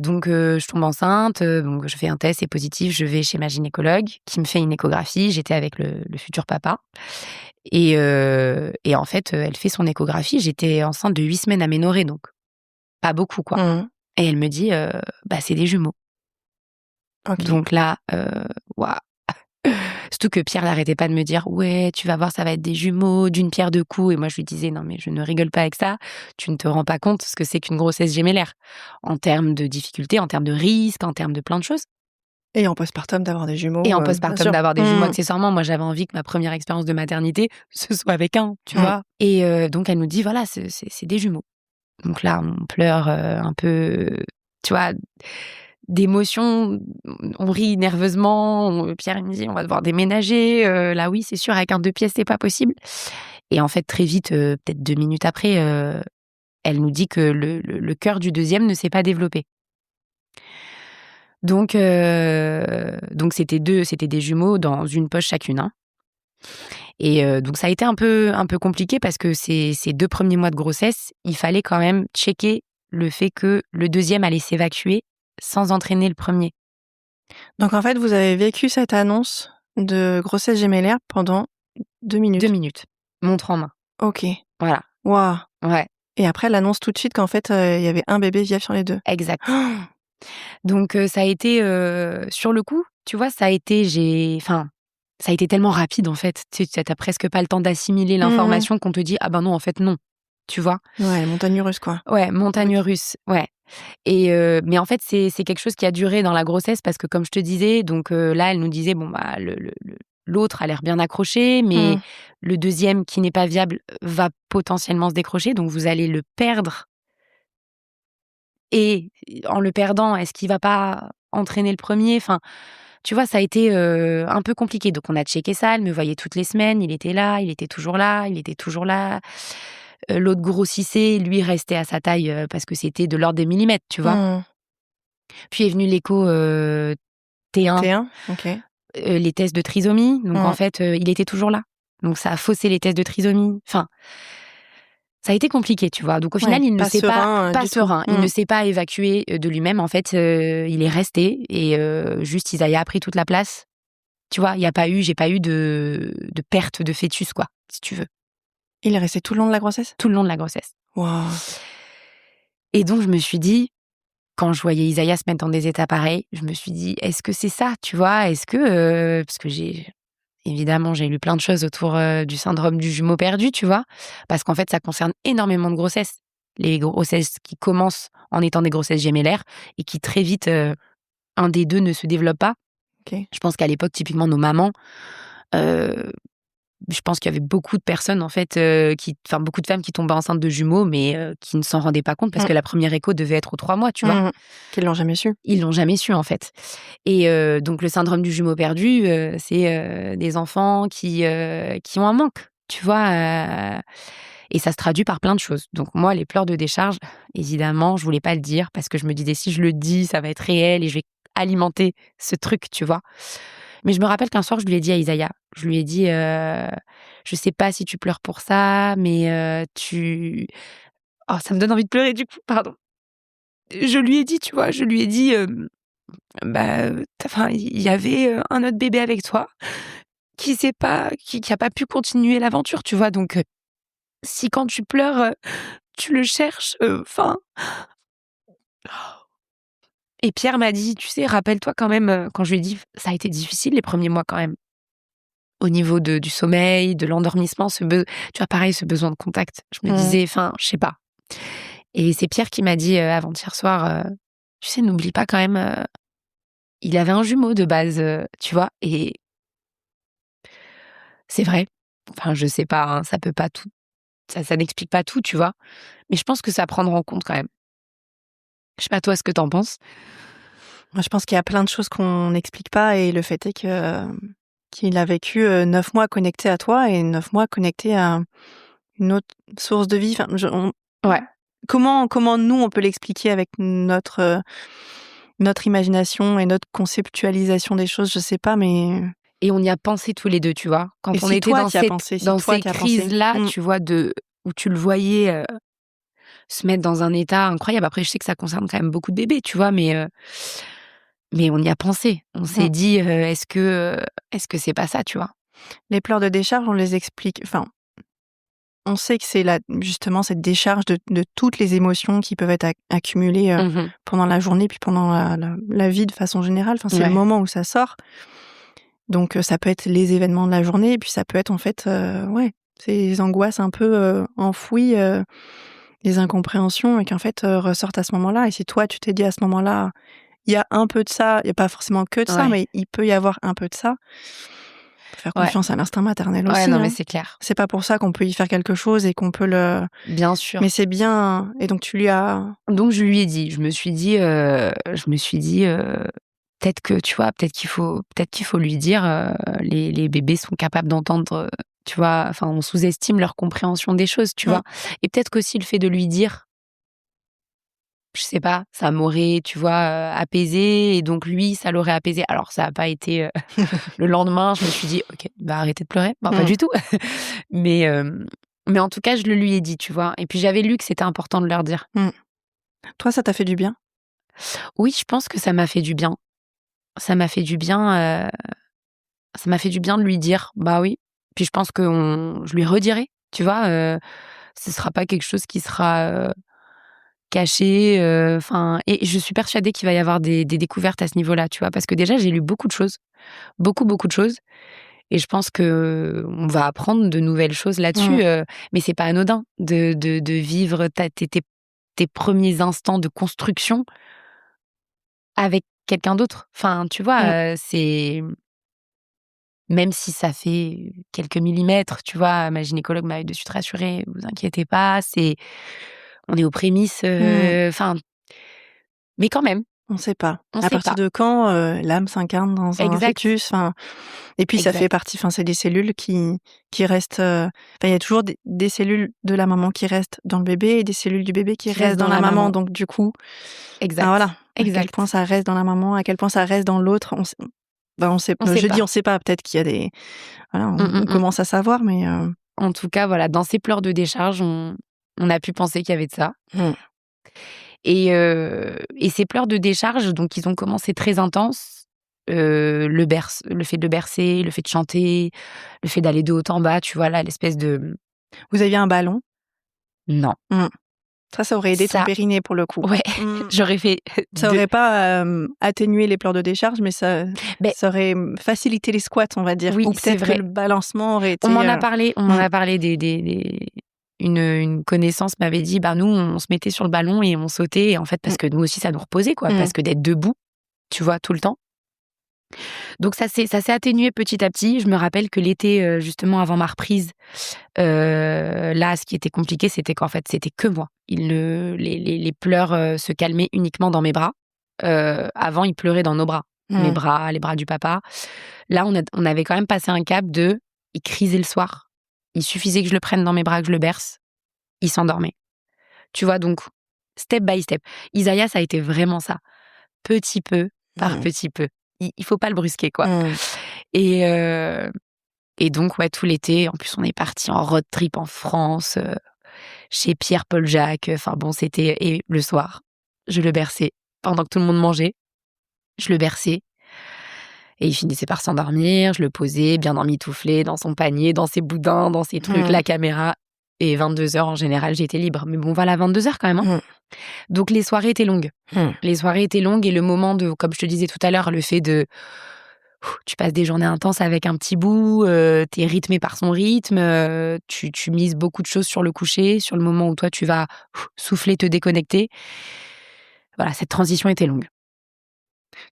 donc je tombe enceinte, donc je fais un test, c'est positif, je vais chez ma gynécologue qui me fait une échographie. J'étais avec le futur papa et en fait, elle fait son échographie. J'étais enceinte de 8 semaines aménorrhée, donc pas beaucoup, quoi, Mmh. et elle me dit, «Bah, c'est des jumeaux». OK. Donc là, waouh! Surtout que Pierre n'arrêtait pas de me dire: «Ouais, tu vas voir, ça va être des jumeaux, d'une pierre deux coups», et moi je lui disais: «Non mais je ne rigole pas avec ça, tu ne te rends pas compte ce que c'est qu'une grossesse gémellaire, en termes de difficultés, en termes de risques, en termes de plein de choses». Et en postpartum d'avoir des Et jumeaux, en bien postpartum sûr. d'avoir des jumeaux Mmh. accessoirement. Moi j'avais envie que ma première expérience de maternité, ce soit avec un, tu Mmh. vois? Et donc elle nous dit: «Voilà, c'est des jumeaux». Donc là on pleure, un peu, tu vois? D'émotions, on rit nerveusement, Pierre il me dit: «On va devoir déménager, là oui, c'est sûr, avec un 2 pièces, c'est pas possible», et en fait, très vite, peut-être 2 minutes après, elle nous dit que le cœur du deuxième ne s'est pas développé. Donc c'était des jumeaux dans une poche chacune, hein, et donc ça a été un peu compliqué parce que ces 2 premiers mois de grossesse, il fallait quand même checker le fait que le deuxième allait s'évacuer sans entraîner le premier. Donc en fait, vous avez vécu cette annonce de grossesse gémellaire pendant 2 2 minutes? minutes, montre en main. OK. Voilà, Waouh! ouais, Et après, elle annonce tout de suite qu'en fait, il y avait un bébé vierge sur les 2. exact. Donc ça a été, sur le coup, tu vois, ça a été tellement rapide, en fait. Tu sais, tu presque pas le temps d'assimiler Mmh mh. l'information qu'on te dit: «Ah ben non, en fait, non». Tu vois? Ouais, montagne russe, quoi. Ouais, montagne Brut. russe, ouais, et mais en fait, c'est quelque chose qui a duré dans la grossesse parce que comme je te disais, donc là, elle nous disait: «Bon, bah, l'autre a l'air bien accroché, mais Mmh. le deuxième qui n'est pas viable va potentiellement se décrocher, donc vous allez le perdre, et en le perdant, est-ce qu'il va pas entraîner le premier?» Enfin, tu vois, ça a été, un peu compliqué. Donc on a checké ça, elle me voyait toutes les semaines, il était là, il était toujours là, il était toujours là. L'autre grossissait, lui restait à sa taille, parce que c'était de l'ordre des millimètres, tu vois? Mmh. Puis est venu l'écho, T1, T1? OK. les tests de trisomie, donc en Mmh. fait, il était toujours là. Donc ça a faussé les tests de trisomie. Enfin, ça a été compliqué, tu vois? Donc au Ouais, final, il ne pas s'est pas serein, pas du tout. serein, il Mmh. ne s'est pas évacué, de lui-même. En fait, il est resté et juste Isaiah a pris toute la place. Tu vois? J'ai pas eu de perte de fœtus, quoi, si tu veux, Il est resté tout le long de la grossesse? tout le long de la grossesse. Waouh! Et donc je me suis dit, quand je voyais Isaiah se mettre dans des états pareils, je me suis dit: «Est-ce que c'est ça?» Tu vois? Est-ce que, parce que évidemment, j'ai lu plein de choses autour, du syndrome du jumeau perdu, tu vois? Parce qu'en fait, ça concerne énormément de grossesses. Les grossesses qui commencent en étant des grossesses gémellaires et qui très vite, un des 2 ne se développe pas. OK. Je pense qu'à l'époque, typiquement nos mamans, heu, je pense qu'il y avait beaucoup de personnes en fait, beaucoup de femmes qui tombaient enceintes de jumeaux, mais qui ne s'en rendaient pas compte parce Mmh. que la première écho devait être aux 3 mois, tu vois? Mmh. Qu'ils l'ont jamais su. Ils l'ont jamais su, en fait, et donc le syndrome du jumeau perdu, c'est, des enfants qui ont un manque, tu vois? Et ça se traduit par plein de choses. Donc moi, les pleurs de décharge, évidemment, je voulais pas le dire parce que je me disais: «Si je le dis, ça va être réel et je vais alimenter ce truc», tu vois? Mais je me rappelle qu'un soir, je lui ai dit à Isaiah, je lui ai dit, «Je sais pas si tu pleures pour ça, mais tu» oh, ça me donne envie de pleurer, du coup, pardon. Je lui ai dit, tu vois? Je lui ai dit, bah, enfin, il y avait, un autre bébé avec toi qui a pas pu continuer l'aventure, tu vois? Donc, si quand tu pleures, tu le cherches, enfin, et Pierre m'a dit: «Tu sais, rappelle-toi quand même», quand je lui ai dit: «Ça a été difficile les premiers mois quand même, au niveau du sommeil, de l'endormissement, tu vois, pareil, ce besoin de contact». Je me Mmh. disais, enfin, je sais pas, et c'est Pierre qui m'a dit, avant-hier soir, «Tu sais, n'oublie pas quand même, il avait un jumeau de base, tu vois? Et c'est vrai. Enfin, je sais pas, hein, ça peut pas tout ça n'explique pas tout, tu vois? Mais je pense que c'est à prendre en compte quand même. Je sais pas toi ce que t'en penses? Moi, je pense qu'il y a plein de choses qu'on n'explique pas et le fait est que, qu'il a vécu, 9 mois connecté à toi et 9 mois connecté à une autre source de vie. Enfin, Ouais. comment nous, on peut l'expliquer avec notre imagination et notre conceptualisation des choses? Je sais pas, mais Et on y a pensé tous les 2, tu vois? et Quand on si était toi dans tu y as pensé, si dans toi ces tu as pensé? crises-là, Mmh. tu vois, où tu le voyais, se mettre dans un état incroyable. Après, je sais que ça concerne quand même beaucoup de bébés, tu vois? Mais on y a pensé. On Mmh. s'est dit, est-ce que c'est pas ça, tu vois? Les pleurs de décharge, on les explique enfin, on sait que c'est justement cette décharge de toutes les émotions qui peuvent être accumulées, Mmh. pendant la journée, puis pendant la vie de façon générale. Enfin, c'est le Ouais. moment où ça sort. Donc, ça peut être les événements de la journée et puis ça peut être en fait, ouais, ces angoisses un peu, enfouies, les incompréhensions et qui en fait, ressortent à ce moment-là et si toi tu t'es dit à ce moment-là: «Il y a un peu de ça», il y a pas forcément que de ça, Ouais. mais il peut y avoir un peu de ça. Faut faire Ouais. confiance à l'instinct maternel Ouais, aussi, non, mais hein. c'est clair. C'est pas pour ça qu'on peut y faire quelque chose et qu'on peut le Bien mais sûr. c'est bien et donc tu lui as Donc je lui ai dit, je me suis dit, peut-être que, tu vois, peut-être qu'il faut lui dire, les bébés sont capables d'entendre, tu vois? Enfin, on sous-estime leur compréhension des choses, tu mmh, vois? Et peut-être qu'aussi le fait de lui dire, je sais pas, ça m'aurait, tu vois, apaisée et donc lui, ça l'aurait apaisé. Alors ça a pas été, le lendemain, je me suis dit: «OK, bah, arrêtez de pleurer». Non, pas mmh, du tout. Mais mais en tout cas, je le lui ai dit, tu vois? Et puis j'avais lu que c'était important de leur dire. mmh. Toi, ça t'a fait du bien? Oui, je pense que ça m'a fait du bien. Ça m'a fait du bien, ça m'a fait du bien de lui dire, bah oui. Puis je pense que je lui redirai, tu vois? Ce sera pas quelque chose qui sera, caché, enfin et je suis persuadée qu'il va y avoir des découvertes à ce niveau-là, tu vois? Parce que déjà, j'ai lu beaucoup de choses, beaucoup, beaucoup de choses et je pense qu'on va apprendre de nouvelles choses Mmh, là-dessus, mais c'est pas anodin de vivre ta tes 1 instants de construction avec quelqu'un d'autre. Enfin, tu mmh. vois, c'est même si ça fait quelques millimètres, tu vois? Ma gynécologue m'avait de suite rassurée: «Vous inquiétez pas, on est aux prémices, Mmh. enfin» mais quand même, On sait pas. on À sait partir pas. de quand, l'âme s'incarne dans un Exact, fœtus? Enfin et puis ça fait exact. partie enfin, c'est des cellules qui restent, enfin, il y a toujours des cellules de la maman qui restent dans le bébé et des cellules du bébé qui Qui reste restent dans dans la la maman. maman. Donc du coup, ben, Exact, voilà, à quel point exact. ça reste dans la maman, à quel point ça reste dans l'autre, on sait On sait je dis pas. on sait pas, peut-être qu'il y a des voilà, Mmh, mmh, on mmh. commence à savoir mais En tout cas, voilà, dans ces pleurs de décharge, on a pu penser qu'il y avait de ça mmh, et ces pleurs de décharge, donc ils ont commencé très intenses, le fait de le bercer, le fait de chanter, le fait d'aller de haut en bas, tu vois? Là, l'espèce de vous aviez un ballon? non, Mmh. Ça aurait aidé ton ça périnée pour le coup. ouais, Mmh. j'aurais fait Ça 2 aurait pas, atténué les pleurs de décharge, mais beh, ça aurait, facilité les squats, on va dire. oui, Ou c'est peut-être que vrai. le balancement aurait On été, m'en a parlé, mmh, des une connaissance m'avait dit: «Bah, nous, on se mettait sur le ballon et on sautait» et en fait, mmh, parce que nous aussi, ça nous reposait, quoi, mmh, parce que d'être debout, tu vois, tout le temps. Donc ça s'est atténué petit à petit. Je me rappelle que l'été, justement avant ma reprise, là, ce qui était compliqué, c'était qu'en fait, c'était que moi. Il ne les pleurs, se calmaient uniquement dans mes bras. Avant, ils pleuraient dans nos bras. Mes mmh. bras, les bras du papa. Là, on avait quand même passé un cap de il crisait le soir. Il suffisait que je le prenne dans mes bras, que je le berce, il s'endormait. Tu vois? Donc step by step. Isaiah, ça a été vraiment ça. Petit peu par Mmh. petit peu. Il faut pas le brusquer, quoi. Mmh. Et et donc ouais, tout l'été, en plus, on est partis en road trip en France, chez Pierre Paul Jacques, enfin bon, c'était et le soir, je le berçais pendant que tout le monde mangeait. Je le berçais et il finissait par s'endormir, je le posais bien emmitouflé dans son panier, dans ses boudins, dans ses trucs, Mmh. la caméra et 22 heures en général, j'étais libre. Mais bon, voilà, 22 heures quand même, hein. Mmh. Donc les soirées étaient longues. Mmh. Les soirées étaient longues et le moment de comme je te disais tout à l'heure, le fait de tu passes des journées intenses avec un petit bout, tu es rythmé par son rythme, tu mises beaucoup de choses sur le coucher, sur le moment où toi tu vas souffler, te déconnecter. Voilà, cette transition était longue.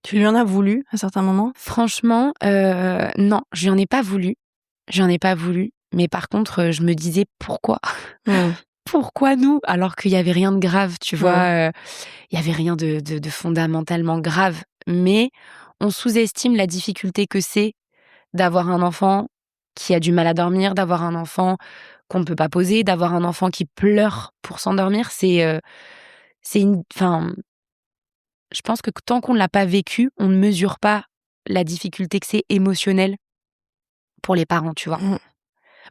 Tu lui en as voulu à certains moments? Franchement, non, je lui en ai pas voulu. J'en ai pas voulu. Mais par contre, je me disais: «Pourquoi? Mmh. Pourquoi nous?» alors qu'il y avait rien de grave, tu Mmh. vois? Il y avait rien de fondamentalement grave. Mais on sous-estime la difficulté que c'est d'avoir un enfant qui a du mal à dormir, d'avoir un enfant qu'on ne peut pas poser, d'avoir un enfant qui pleure pour s'endormir. C'est une enfin, je pense que tant qu'on ne l'a pas vécu, on ne mesure pas la difficulté que c'est émotionnelle pour les parents, tu vois? Mmh.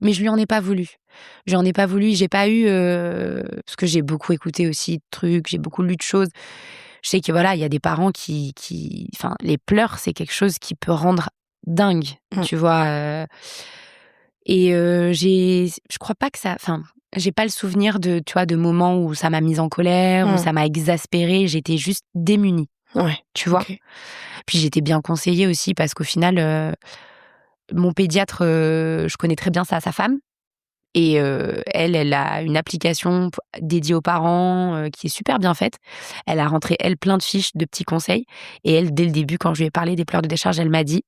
Mais je lui en ai pas voulu. Je lui en ai pas voulu, j'ai pas eu, parce que j'ai beaucoup écouté aussi de trucs, j'ai beaucoup lu de choses. Je sais que voilà, il y a des parents qui enfin, les pleurs, c'est quelque chose qui peut rendre dingue, Mmh. tu vois? Je crois pas que ça enfin, j'ai pas le souvenir de, tu vois, de moments où ça m'a mise en colère, où Mmh. ça m'a exaspérée, j'étais juste démunie, Ouais. tu vois? OK. Puis j'étais bien conseillée aussi parce qu'au final, mon pédiatre, je connais très bien sa femme et elle a une application dédiée aux parents, qui est super bien faite. Elle a rentré, elle, plein de fiches de petits conseils et elle, dès le début, quand je lui ai parlé des pleurs de décharge, elle m'a dit: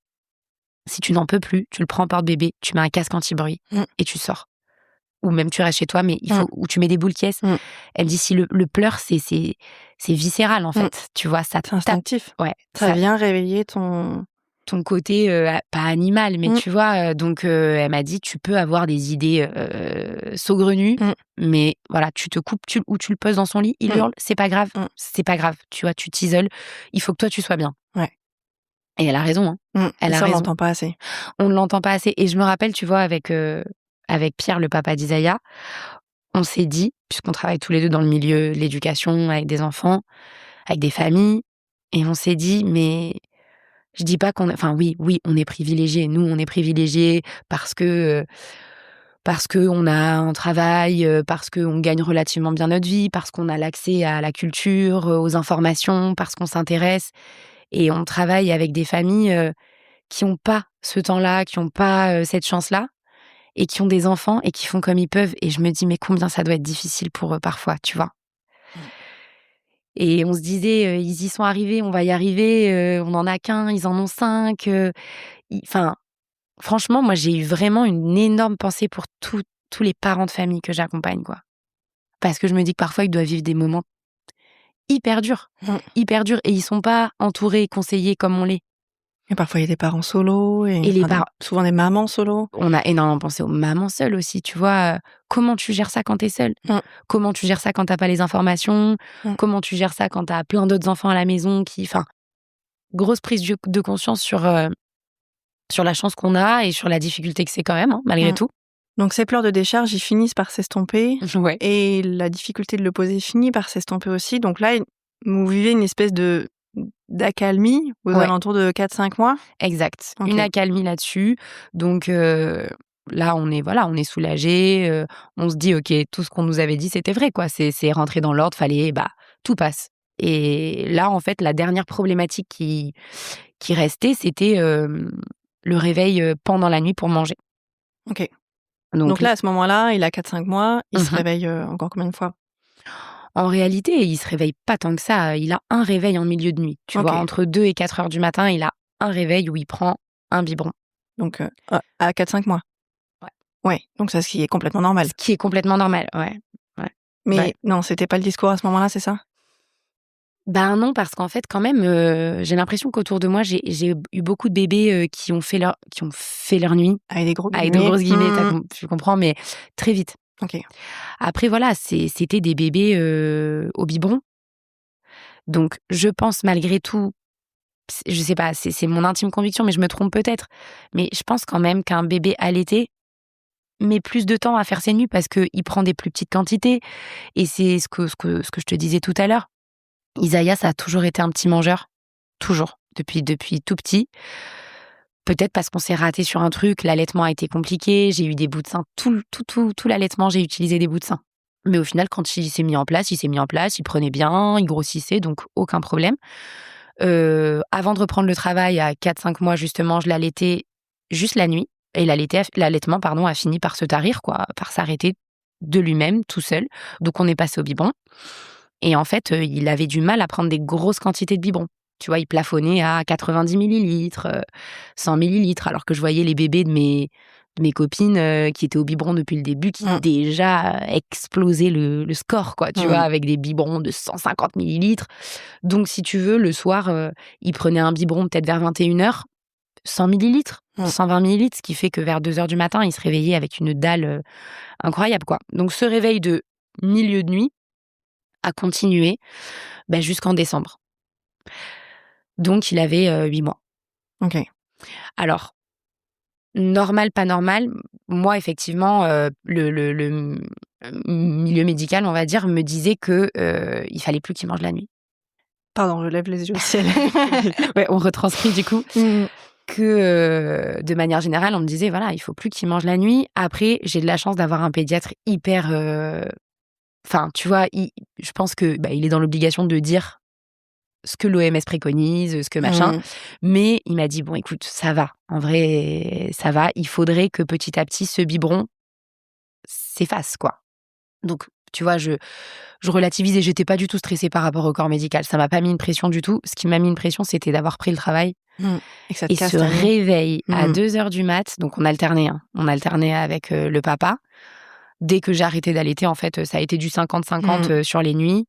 «Si tu n'en peux plus, tu le prends en porte-bébé, tu mets un casque anti-bruit Mmh. et tu sors. Ou même tu restes chez toi, mais il Mmh. faut ou tu mets des boules caisses». Mmh. Elle me dit: «Si le pleur, c'est viscéral, en Mmh. fait, tu vois? Ça C'est tape». instinctif. Ouais, Ça ça vient réveiller ton ton côté, pas animal, mais mmh. tu vois? Donc elle m'a dit: «Tu peux avoir des idées, saugrenues, Mmh. mais voilà, tu te coupes, tu le poses dans son lit, il Mmh. hurle, Mmh. c'est pas grave, tu vois? Tu t'isoles, il faut que toi tu sois bien». Ouais. Et elle a raison, hein, Mmh. Et elle a ça, on raison. l'entend pas assez. On ne l'entend pas assez et je me rappelle, tu vois, avec Pierre, le papa d'Isaiah, on s'est dit, puisqu'on travaille tous les 2 dans le milieu de l'éducation, avec des enfants, avec des familles et on s'est dit: «Mais». Je dis pas qu'on est enfin oui, on est privilégiés. Nous, on est privilégiés parce qu'on a un travail, parce qu'on gagne relativement bien notre vie, parce qu'on a l'accès à la culture, aux informations, parce qu'on s'intéresse et on travaille avec des familles, qui ont pas ce temps-là, qui ont pas, cette chance-là et qui ont des enfants et qui font comme ils peuvent et je me dis: «Mais combien ça doit être difficile pour eux parfois», tu vois? Mmh. Et on se disait: «Ils y sont arrivés, on va y arriver, on en a qu'un, ils en ont 5, i» enfin. Franchement, moi, j'ai eu vraiment une énorme pensée pour tous les parents de famille que j'accompagne, quoi. Parce que je me dis que parfois, ils doivent vivre des moments Mmh. hyper durs et ils sont pas entourés et conseillés comme on l'est. Et parfois, il y a des parents solos et Et les enfin, parents souvent des mamans solos. on a énormément pensé aux mamans seules aussi, tu vois? Comment tu gères ça quand tu es seule? Mmh. Comment tu gères ça quand tu as pas les informations? Mmh. Comment tu gères ça quand tu as plein d'autres enfants à la maison qui enfin, grosse prise de conscience sur la chance qu'on a et sur la difficulté que c'est quand même, hein, malgré Mmh. tout. Donc ces pleurs de décharge, ils finissent par s'estomper Ouais. et la difficulté de le poser finit par s'estomper aussi. Donc là, vous vivez une espèce d'accalmie aux Ouais. alentours de 4-5 mois? Exact. OK. Une accalmie là-dessus. Donc là, on est soulagés, on se dit: «OK, tout ce qu'on nous avait dit, c'était vrai, quoi». C'est rentré dans l'ordre, fallait bah, tout passe. Et là, en fait, la dernière problématique qui restait, c'était, le réveil, pendant la nuit pour manger. OK. Donc Donc là, à ce moment-là, il a 4-5 mois, il se mmh réveille, encore combien de fois? En réalité, il se réveille pas tant que ça, il a un réveil en milieu de nuit. Tu vois? OK. Entre 2 et 4 heures du matin, il a un réveil où il prend un biberon. Donc à 4-5 mois? Ouais. Ouais, donc ça, ce qui est complètement normal. Ce qui est complètement normal, ouais. Ouais. Mais Ouais. non, c'était pas le discours à ce moment-là, c'est ça? Ben non, parce qu'en fait, quand même, j'ai l'impression qu'autour de moi, j'ai eu beaucoup de bébés, qui ont fait leur nuit, Avec des gros avec de guillemets. grosses guillemets, Mmh. tu comprends, mais très vite. OK. Après voilà, c'était des bébés, au biberon. Donc je pense malgré tout, je sais pas, c'est mon intime conviction, mais je me trompe peut-être, mais je pense quand même qu'un bébé allaité met plus de temps à faire ses nuits parce qu'il prend des plus petites quantités et c'est ce que je te disais tout à l'heure. Isaiah, ça a toujours été un petit mangeur, toujours, depuis tout petit. Peut-être parce qu'on s'est raté sur un truc, l'allaitement a été compliqué, j'ai eu des bouts de sein, tout l'allaitement, j'ai utilisé des bouts de sein. Mais au final, quand il s'est mis en place, il prenait bien, il grossissait, donc aucun problème. Avant de reprendre le travail à 4-5 mois justement, je l'allaitais juste la nuit et l'allaitement, pardon, a fini par se tarir quoi, par s'arrêter de lui-même, tout seul. Donc on est passé au biberon et en fait, il avait du mal à prendre des grosses quantités de biberon. Tu vois, il plafonnait à 90 millilitres, 100 millilitres, alors que je voyais les bébés de mes copines qui étaient au biberon depuis le début, qui déjà explosaient le score, quoi, tu vois, avec des biberons de 150 millilitres. Donc, si tu veux, le soir, il prenait un biberon peut-être vers 21h, 100 millilitres, 120 millilitres, ce qui fait que vers 2h du matin, il se réveillait avec une dalle incroyable, quoi. Donc, ce réveil de milieu de nuit a continué jusqu'en décembre. Donc, il avait 8 mois. Ok. Alors, normal, pas normal, moi, effectivement, le milieu médical, on va dire, me disait que il fallait plus qu'il mange la nuit. Pardon, je lève les yeux au ciel. Ouais, on retranscrit du coup que de manière générale, on me disait, voilà, il faut plus qu'il mange la nuit. Après, j'ai de la chance d'avoir un pédiatre hyper... Enfin, tu vois, je pense que il est dans l'obligation de dire ce que l'OMS préconise, ce que machin. Mais il m'a dit, bon, écoute, ça va. En vrai, ça va. Il faudrait que petit à petit, ce biberon s'efface, quoi. Donc, tu vois, je relativise et j'étais pas du tout stressée par rapport au corps médical. Ça m'a pas mis une pression du tout. Ce qui m'a mis une pression, c'était d'avoir pris le travail. Et ce réveil à 2h du mat, donc on alternait. On alternait avec le papa. Dès que j'ai arrêté d'allaiter, en fait, ça a été du 50-50 sur les nuits.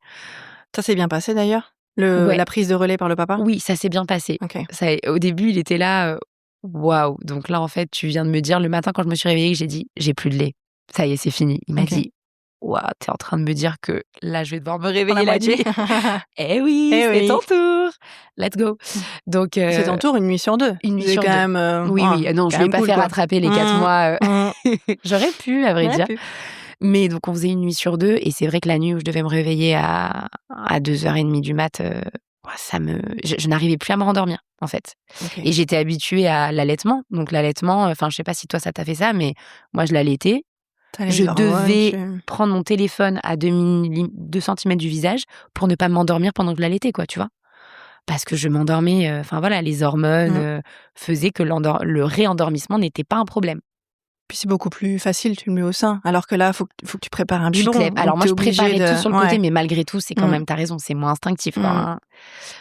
Ça s'est bien passé d'ailleurs la prise de relais par le papa? Oui, ça s'est bien passé. Okay. Au début, il était là, waouh. Donc là, en fait, tu viens de me dire, le matin, quand je me suis réveillée, j'ai dit, j'ai plus de lait. Ça y est, c'est fini. Il m'a dit, waouh, t'es en train de me dire que là, je vais devoir me réveiller la nuit. Eh oui, c'est ton tour. Let's go. Donc, c'est ton tour, une nuit sur 2. Une nuit sur 2. Quand même, oui. Non, je ne vais pas faire rattraper les 4 mois. J'aurais pu, à vrai dire. Mais donc, on faisait une nuit sur 2. Et c'est vrai que la nuit où je devais me réveiller à 2h30 du mat, je n'arrivais plus à me rendormir, en fait. Et j'étais habituée à l'allaitement. Donc, l'allaitement, enfin, je sais pas si toi, ça t'a fait ça, mais moi, je l'allaitais. Je devais prendre mon téléphone à 2 cm du visage pour ne pas m'endormir pendant que je l'allaitais, quoi, tu vois. Parce que je m'endormais, enfin voilà, les hormones faisaient que le réendormissement n'était pas un problème. Puis c'est beaucoup plus facile, tu le mets au sein. Alors que là, faut que tu prépares un biberon. Alors moi, je préparais tout sur le côté, mais malgré tout, c'est quand même, t'as raison, c'est moins instinctif, quoi. Hein.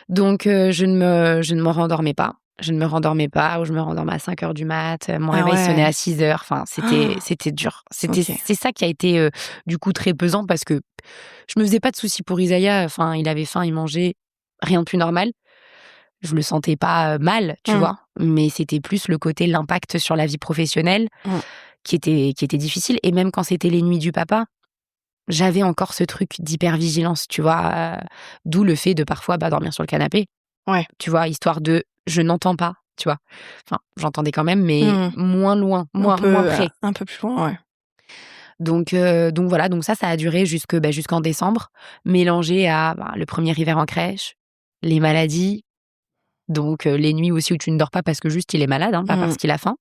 Donc, je ne me rendormais pas. Je ne me rendormais pas, ou je me rendormais à 5h du mat. Mon réveil sonnait à 6h. Enfin, c'était dur. C'est ça qui a été, du coup, très pesant parce que je me faisais pas de soucis pour Isaiah. Enfin, il avait faim, il mangeait. Rien de plus normal. Je le sentais pas mal, tu vois. Mais c'était plus le côté, l'impact sur la vie professionnelle qui était difficile. Et même quand c'était les nuits du papa, j'avais encore ce truc d'hypervigilance, tu vois. D'où le fait de parfois dormir sur le canapé. Ouais. Tu vois, histoire de je n'entends pas, tu vois. Enfin, j'entendais quand même, mais moins loin, moins près. Un peu plus loin, ouais. Donc voilà, donc ça a duré jusqu'en décembre, mélangé à le premier hiver en crèche, les maladies, donc les nuits aussi où tu ne dors pas parce que juste il est malade, pas parce qu'il a faim.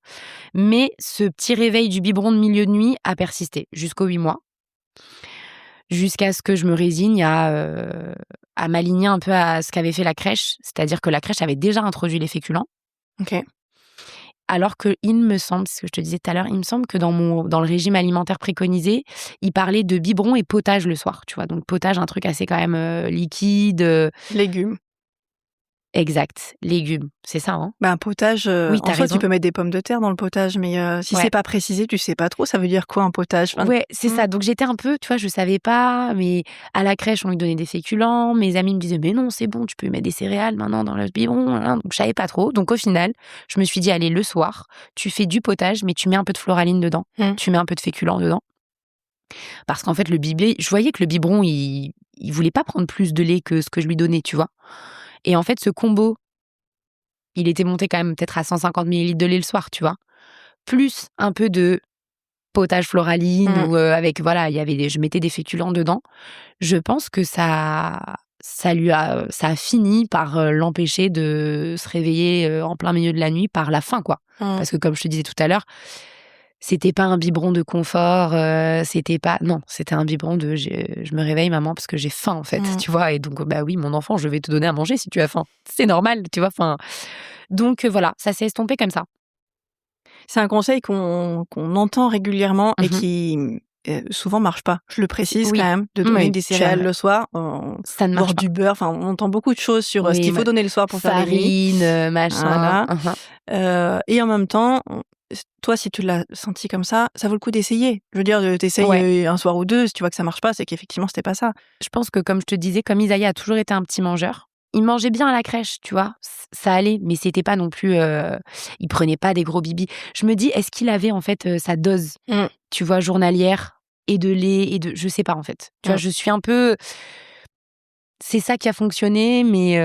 Mais ce petit réveil du biberon de milieu de nuit a persisté jusqu'aux 8 mois. Jusqu'à ce que je me résigne à m'aligner un peu à ce qu'avait fait la crèche. C'est-à-dire que la crèche avait déjà introduit les féculents. Ok. Alors que il me semble, ce que je te disais tout à l'heure, il me semble que dans le régime alimentaire préconisé, il parlait de biberon et potage le soir, tu vois. Donc potage, un truc assez quand même liquide. Légumes. Exact, légumes, c'est ça, hein. Un potage, oui, en soi, tu peux mettre des pommes de terre dans le potage, mais si c'est pas précisé, tu sais pas trop, ça veut dire quoi un potage? Ouais, c'est ça. Donc j'étais un peu, tu vois, je savais pas, mais à la crèche, on lui donnait des féculents. Mes amis me disaient, mais non, c'est bon, tu peux mettre des céréales maintenant dans le biberon. Hein. Donc je savais pas trop. Donc au final, je me suis dit, allez, le soir, tu fais du potage, mais tu mets un peu de floraline dedans. Tu mets un peu de féculents dedans. Parce qu'en fait, le bibé, je voyais que le biberon, il voulait pas prendre plus de lait que ce que je lui donnais, tu vois. Et en fait, ce combo, il était monté quand même peut-être à 150 millilitres de lait le soir, tu vois. Plus un peu de potage floraline ou avec, voilà, je mettais des féculents dedans. Je pense que ça a fini par l'empêcher de se réveiller en plein milieu de la nuit par la faim, quoi. Parce que comme je te disais tout à l'heure, c'était pas un biberon de confort, c'était un biberon de je me réveille maman parce que j'ai faim en fait, tu vois, et donc oui mon enfant, je vais te donner à manger si tu as faim. C'est normal, tu vois, enfin. Donc voilà, ça s'est estompé comme ça. C'est un conseil qu'on entend régulièrement et qui souvent marche pas. Je le précise Oui. quand même, de donner Oui, des tu as céréales le soir, ça ne boire marche pas. du beurre, enfin on entend beaucoup de choses sur ce Oui, qu'il faut donner le soir pour faire des nuits. farine, machin. Voilà. Et en même temps, toi, si tu l'as senti comme ça vaut le coup d'essayer. Je veux dire, tu Ouais. un soir ou 2, si tu vois que ça marche pas, c'est qu'effectivement c'était pas ça. Je pense que comme je te disais, comme Isaiah a toujours été un petit mangeur, il mangeait bien à la crèche, tu vois? Ça allait, mais c'était pas non plus, il prenait pas des gros bibis. Je me dis: «Est-ce qu'il avait en fait, sa dose, Mmh. tu vois, journalière et de lait et de» je sais pas en fait. Tu vois, Mmh. je suis un peu c'est ça qui a fonctionné, mais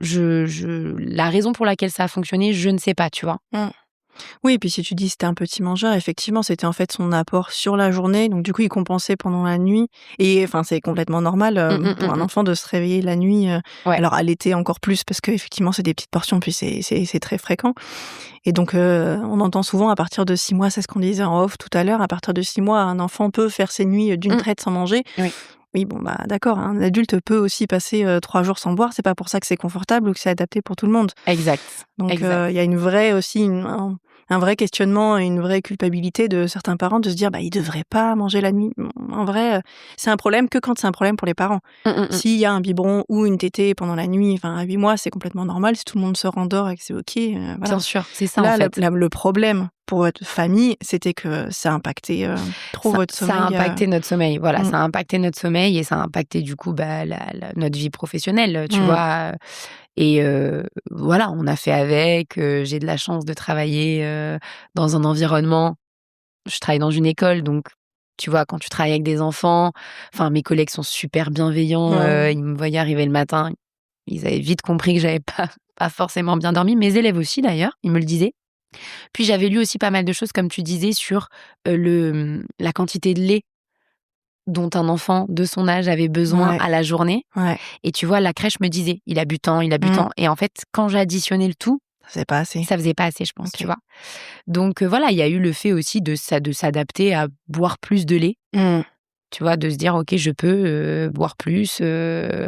je la raison pour laquelle ça a fonctionné, je ne sais pas, tu vois? Mmh. Oui, et puis si tu dis c'était un petit mangeur, effectivement, c'était en fait son apport sur la journée, donc du coup, il compensait pendant la nuit et enfin, c'est complètement normal, pour un Mmh. enfant de se réveiller la nuit, Ouais. alors à l'été encore plus parce qu'effectivement, c'est des petites portions, puis c'est très fréquent et donc on entend souvent à partir de 6 mois, c'est ce qu'on disait en off tout à l'heure, à partir de 6 mois, un enfant peut faire ses nuits d'une Mmh. traite sans manger. Oui. Oui, bon, bah, d'accord, un adulte peut aussi passer, 3 jours sans boire, c'est pas pour ça que c'est confortable ou que c'est adapté pour tout le monde. Exact, Donc exact. il y a une vraie aussi un vrai questionnement et une vraie culpabilité de certains parents de se dire: «Bah, il devrait pas manger la nuit». En vrai, c'est un problème que quand c'est un problème pour les parents. Mmh. S'il y a un biberon ou une tétée pendant la nuit, enfin à 8 mois, c'est complètement normal. Si tout le monde se rendort et que c'est OK, voilà. Bien sûr, c'est ça en Là, fait. le problème pour votre famille, c'était que ça impactait, trop votre Ça a sommeil, impacté notre sommeil, voilà, mmh, ça a impacté notre sommeil et ça a impacté du coup, bah, notre vie professionnelle, tu mmh, vois? Et voilà, on a fait avec, j'ai de la chance de travailler, dans un environnement je travaille dans une école donc tu vois, quand tu travailles avec des enfants, enfin mes collègues sont super bienveillants, mmh, ils me voyaient arriver le matin, ils avaient vite compris que j'avais pas forcément bien dormi. Mes élèves aussi d'ailleurs, ils me le disaient. Puis j'avais lu aussi pas mal de choses comme tu disais sur, la quantité de lait dont un enfant de son âge avait besoin ouais, à la journée ouais, et tu vois, la crèche me disait: «Il a bu tant, il a bu mmh, tant» et en fait, quand j'ai additionné le tout, c'est pas assez. ça faisait pas assez, je pense, tu OK. vois? Donc voilà, il y a eu le fait aussi de s'adapter à boire plus de lait, Mmh, tu vois? De se dire: «OK, je peux, boire plus,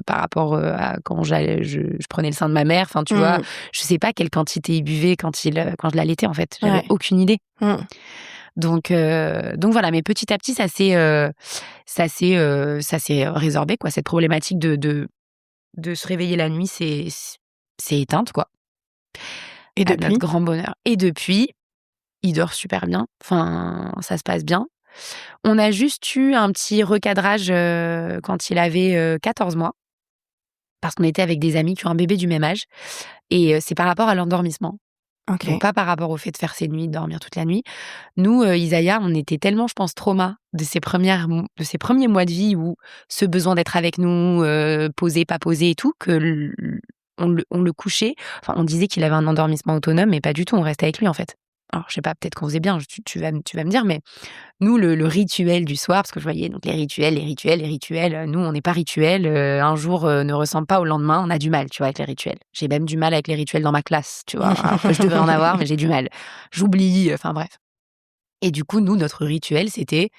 par rapport, à quand je prenais le sein de ma mère». Enfin, tu vois? mmh, Je sais pas quelle quantité il buvait quand je l'allaitais, en fait. J'avais ouais, aucune idée. mmh. Donc voilà, mais petit à petit, ça s'est résorbé, quoi. Cette problématique de se réveiller la nuit s'est éteinte, quoi, Et à notre depuis? grand bonheur et depuis, il dort super bien. Enfin, ça se passe bien. On a juste eu un petit recadrage, quand il avait, 14 mois, parce qu'on était avec des amis qui ont un bébé du même âge et c'est par rapport à l'endormissement. Donc OK. pas par rapport au fait de faire ses nuits, de dormir toute la nuit. Nous, Isaiah, on était tellement, je pense, trauma de ses premiers mois de vie où ce besoin d'être avec nous, posé, pas posé et tout, que on le couchait. Enfin, on disait qu'il avait un endormissement autonome, mais pas du tout, on restait avec lui, en fait. Alors, je sais pas, peut-être qu'on faisait bien, tu vas me dire, mais nous, le rituel du soir, parce que je voyais donc les rituels, nous, on n'est pas rituels, un jour, ne ressemble pas au lendemain, on a du mal, tu vois, avec les rituels. J'ai même du mal avec les rituels dans ma classe, tu vois? Alors que je devrais en avoir, mais j'ai du mal. J'oublie, enfin bref. Et du coup, nous, notre rituel, c'était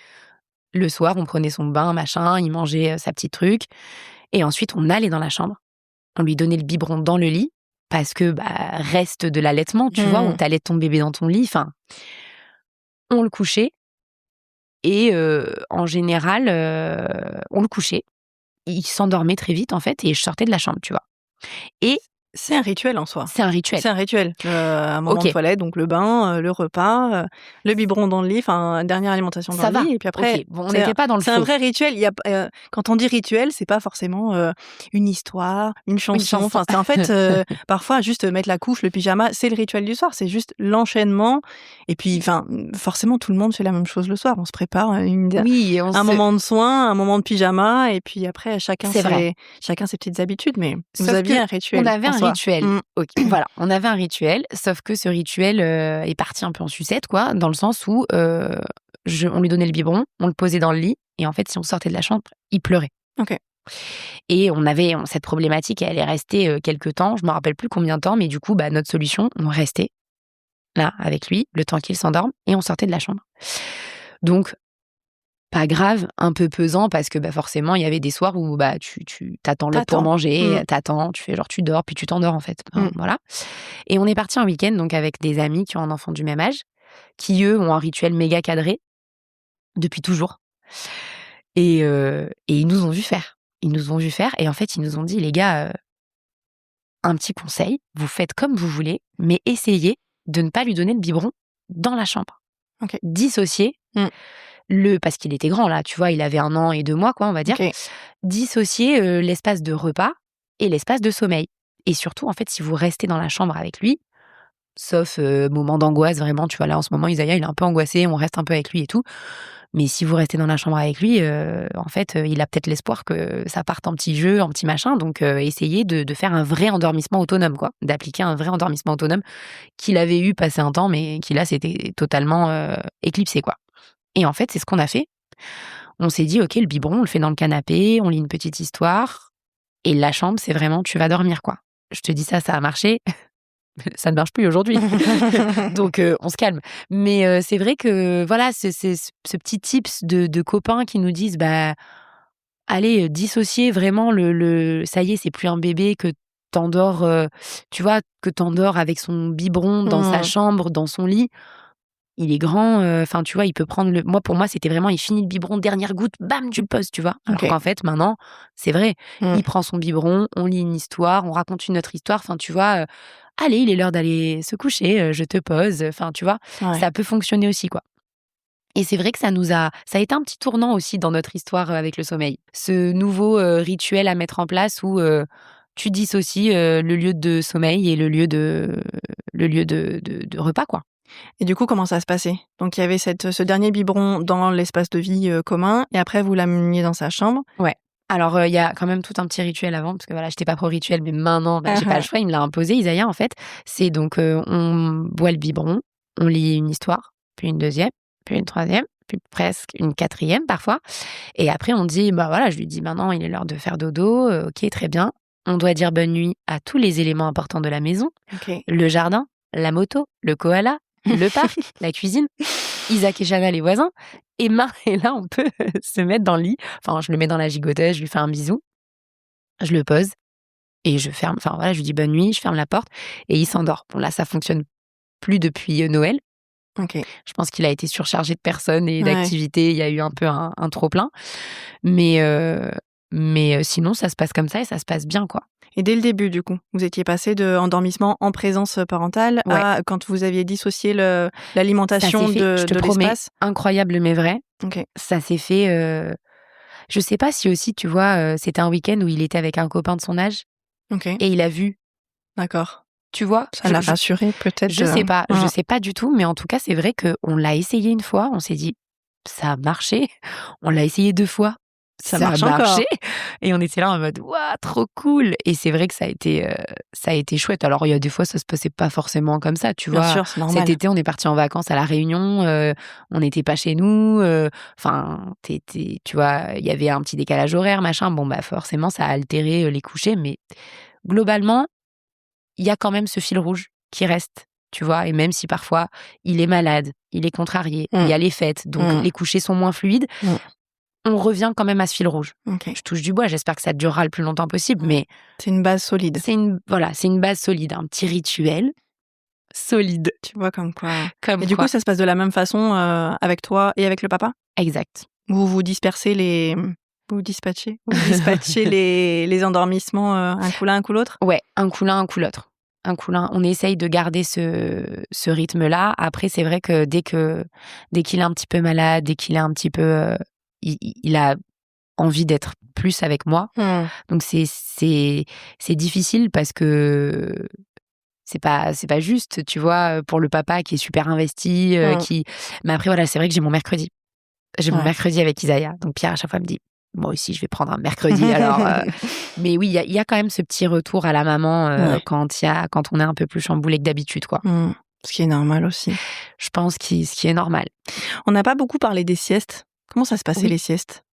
le soir, on prenait son bain, machin, il mangeait, sa petite truc et ensuite on allait dans la chambre, on lui donnait le biberon dans le lit parce que, bah, reste de l'allaitement, tu vois? Où Mmh. tu allaites ton bébé dans ton lit, enfin, on le couchait et en général, on le couchait. Il s'endormait très vite, en fait et je sortais de la chambre, tu vois? Et C'est un rituel en soi. c'est un rituel. C'est un rituel. Un moment de OK, toilette, donc le bain, le repas, le biberon dans le lit, enfin, dernière alimentation dans ça le va. lit et puis OK, après, bon, on n'était pas dans le c'est un feu. vrai rituel. Il y a p quand on dit rituel, c'est pas forcément, une histoire, une Une chanson, chanson. enfin, c'est en fait, parfois juste mettre la couche, le pyjama, c'est le rituel du soir. C'est juste l'enchaînement et puis, enfin, forcément tout le monde fait la même chose le soir. On se prépare, Oui et on un se moment de soin, un moment de pyjama et puis après c'est vrai. chacun ses petites habitudes, mais vous Sauf aviez que un on rituel avait en un soi. rituel. Mmh. OK, voilà, on avait un rituel, sauf que ce rituel, est parti un peu en sucette, quoi, dans le sens où, on lui donnait le biberon, on le posait dans le lit et en fait, si on sortait de la chambre, il pleurait OK. et cette problématique, elle est restée, quelque temps, je me rappelle plus combien de temps, mais du coup, bah, notre solution, on restait là, avec lui, le temps qu'il s'endorme et on sortait de la chambre. Donc pas grave, un peu pesant parce que, bah, forcément, il y avait des soirs où, bah, tu t'attends l'autre pour T'attends. manger, Mmh. t'attends, tu fais genre tu dors, puis tu t'endors, en fait. Mmh. Enfin, voilà et on est partis un week-end donc avec des amis qui ont un enfant du même âge, qui eux ont un rituel méga cadré. depuis toujours. Et ils nous ont vu faire. Ils nous ont vu faire et en fait, ils nous ont dit: «Les gars, un petit conseil, vous faites comme vous voulez, mais essayez de ne pas lui donner le biberon dans la chambre. OK. Dissocier parce qu'il était grand là, tu vois, il avait 1 an et 2 mois quoi, on va dire. OK. Dissocier, l'espace de repas et l'espace de sommeil et surtout, en fait, si vous restez dans la chambre avec lui, sauf, moment d'angoisse vraiment, tu vois, là, en ce moment, Isaiah, il est un peu angoissé, on reste un peu avec lui et tout. Mais si vous restez dans la chambre avec lui, en fait, il a peut-être l'espoir que ça parte en petit jeu, en petit machin. Donc, essayez de faire un vrai endormissement autonome, quoi. D'appliquer un vrai endormissement autonome qu'il avait eu passé un temps, mais qui là, s'était totalement éclipsé, quoi. Et en fait, c'est ce qu'on a fait. On s'est dit: «OK, le biberon, on le fait dans le canapé, on lit une petite histoire et la chambre, c'est vraiment tu vas dormir, quoi». Je te dis ça a marché. Ça ne marche plus aujourd'hui. Donc, on se calme. Mais, c'est vrai que, voilà, c'est ce petit tips de copains qui nous disent: «Bah, allez, dissocier vraiment ça y est, c'est plus un bébé que t'endors, tu vois, que t'endors avec son biberon dans sa chambre, dans son lit. Il est grand, enfin, tu vois, il peut prendre pour moi, c'était vraiment, il finit le biberon, dernière goutte, bam, tu le poses, tu vois? Alors OK. qu'en fait, maintenant, c'est vrai, il prend son biberon, on lit une histoire, on raconte une autre histoire, enfin, tu vois? Allez, il est l'heure d'aller se coucher, je te pose, enfin, tu vois? Ouais. Ça peut fonctionner aussi, quoi. Et c'est vrai que ça a été un petit tournant aussi dans notre histoire, avec le sommeil. Ce nouveau, rituel à mettre en place où, tu dissocies, le lieu de sommeil et le lieu de repas, quoi. Et du coup, comment ça se passait? Donc il y avait ce dernier biberon dans l'espace de vie, commun et après vous l'ameniez dans sa chambre? Ouais. Alors, il y a quand même tout un petit rituel avant parce que voilà, j'étais pas pro rituel, mais maintenant, bah, j'ai pas le choix, il me l'a imposé, Isaiah, en fait. C'est donc, on boit le biberon, on lit une histoire, puis une deuxième, puis une troisième, puis presque une quatrième parfois et après on dit, bah, voilà, je lui dis: «Maintenant, il est l'heure de faire dodo, OK, très bien». On doit dire bonne nuit à tous les éléments importants de la maison, OK. le jardin, la moto, le koala, le parc, la cuisine, Isaac et Chana, les voisins. Et là, on peut se mettre dans le lit. Enfin, je le mets dans la gigoteuse, je lui fais un bisou, je le pose et je ferme. Enfin, voilà, je lui dis bonne nuit, je ferme la porte et il s'endort. Bon, là, ça fonctionne plus depuis Noël. OK. Je pense qu'il a été surchargé de personnes et Ouais. d'activités. Il y a eu un peu un trop-plein. Mais sinon, ça se passe comme ça et ça se passe bien, quoi. Et dès le début, du coup, vous étiez passé de endormissement en présence parentale Ouais. à quand vous aviez dissocié Ça l'alimentation s'est fait, de je te promets, l'espace? incroyable mais vrai. OK. Ça s'est fait, je sais pas si aussi, tu vois, c'était un week-end où il était avec un copain de son âge OK. et il a vu, D'accord. tu vois? Ça l'a rassuré peut-être? Je sais pas du tout, mais en tout cas, c'est vrai qu'on l'a essayé une fois, on s'est dit: «Ça a marché». On l'a essayé 2 fois, Ça ça a marche encore. marché et on était là en mode: «Waouh, trop cool» et c'est vrai que ça a été chouette. Alors il y a des fois, ça se passait pas forcément comme ça, tu Bien vois? sûr, c'est Cet normal. été, on est partis en vacances à La Réunion, on n'était pas chez nous, enfin, tu vois, il y avait un petit décalage horaire, machin. Bon, bah, forcément, ça a altéré, les couchers, mais globalement, il y a quand même ce fil rouge qui reste, tu vois? Et même si parfois il est malade, il est contrarié, il y a les fêtes, donc les couchers sont moins fluides, on revient quand même à ce fil rouge. OK. Je touche du bois, j'espère que ça durera le plus longtemps possible, mais C'est une base solide. c'est une base solide, un petit rituel solide, Tu vois, comme quoi. comme Et du quoi. coup, ça se passe de la même façon, avec toi et avec le papa? Exact. Vous dispatchez les endormissements, un coup l'un, un coup l'autre? Ouais, un coup l'un, un coup l'autre. Un coup l'un. On essaye de garder ce rythme-là. Après, c'est vrai que dès qu'il est un petit peu malade, dès qu'il est un petit peu, il a envie d'être plus avec moi. Donc c'est difficile parce que c'est pas juste, tu vois, pour le papa qui est super investi, mais après voilà, c'est vrai que j'ai mon mercredi. J'ai mon Ouais. mercredi avec Isaiah. Donc Pierre à chaque fois me dit: «Moi aussi je vais prendre un mercredi». Alors, mais oui, il y a quand même ce petit retour à la maman, Ouais. quand on est un peu plus chamboulé que d'habitude, quoi. Ce qui est normal aussi. Je pense ce qui est normal. On n'a pas beaucoup parlé des siestes. Comment ça se passait Oui. les siestes?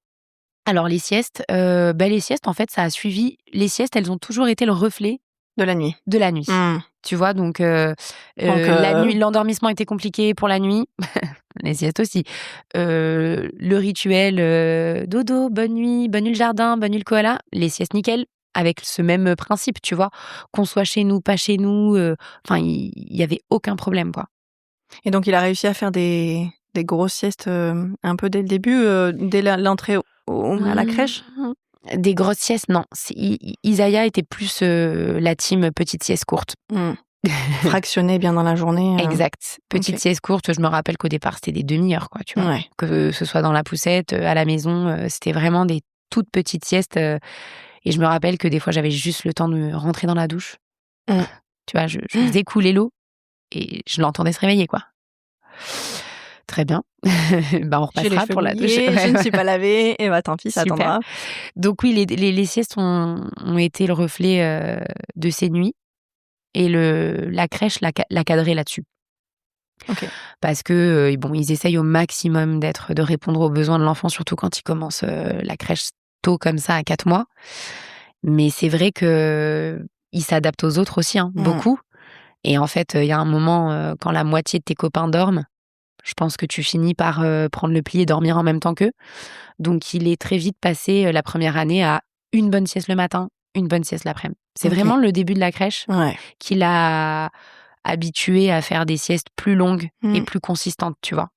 Alors les siestes, en fait, ça a suivi les siestes, elles ont toujours été le reflet De la nuit? de la nuit. Tu vois? Donc, la nuit, l'endormissement était compliqué pour la nuit, les siestes aussi. Le rituel, dodo, bonne nuit le jardin, bonne nuit le koala, les siestes nickel, avec ce même principe, tu vois? Qu'on soit chez nous, pas chez nous, enfin il y avait aucun problème, quoi. Et donc il a réussi à faire des des grosses siestes un peu dès le début, dès l'entrée à la crèche? Des grosses siestes, non. Isaiah était plus la team petite sieste courte. Fractionné bien dans la journée. Exact. Petite sieste courte, je me rappelle qu'au départ, c'était des demi-heures, quoi, tu vois. Ouais. Que ce soit dans la poussette, à la maison, c'était vraiment des toutes petites siestes. Et je me rappelle que des fois, j'avais juste le temps de rentrer dans la douche. Tu vois, je faisais couler l'eau et je l'entendais se réveiller, quoi. Très bien. On repassera pour la douche. Je ne suis pas lavée. Et tant pis, ça attendra. Donc oui, les siestes ont été le reflet de ces nuits. Et la crèche l'a cadré là-dessus. Okay. Parce que ils essayent au maximum de répondre aux besoins de l'enfant, surtout quand il commence la crèche tôt comme ça, à 4 mois. Mais c'est vrai que il s'adapte aux autres aussi, beaucoup. Et en fait, il y a un moment, quand la moitié de tes copains dorment, je pense que tu finis par prendre le pli et dormir en même temps qu'eux. Donc, il est très vite passé la première année à une bonne sieste le matin, une bonne sieste l'après-midi. C'est vraiment le début de la crèche qui l'a habitué à faire des siestes plus longues et plus consistantes, tu vois.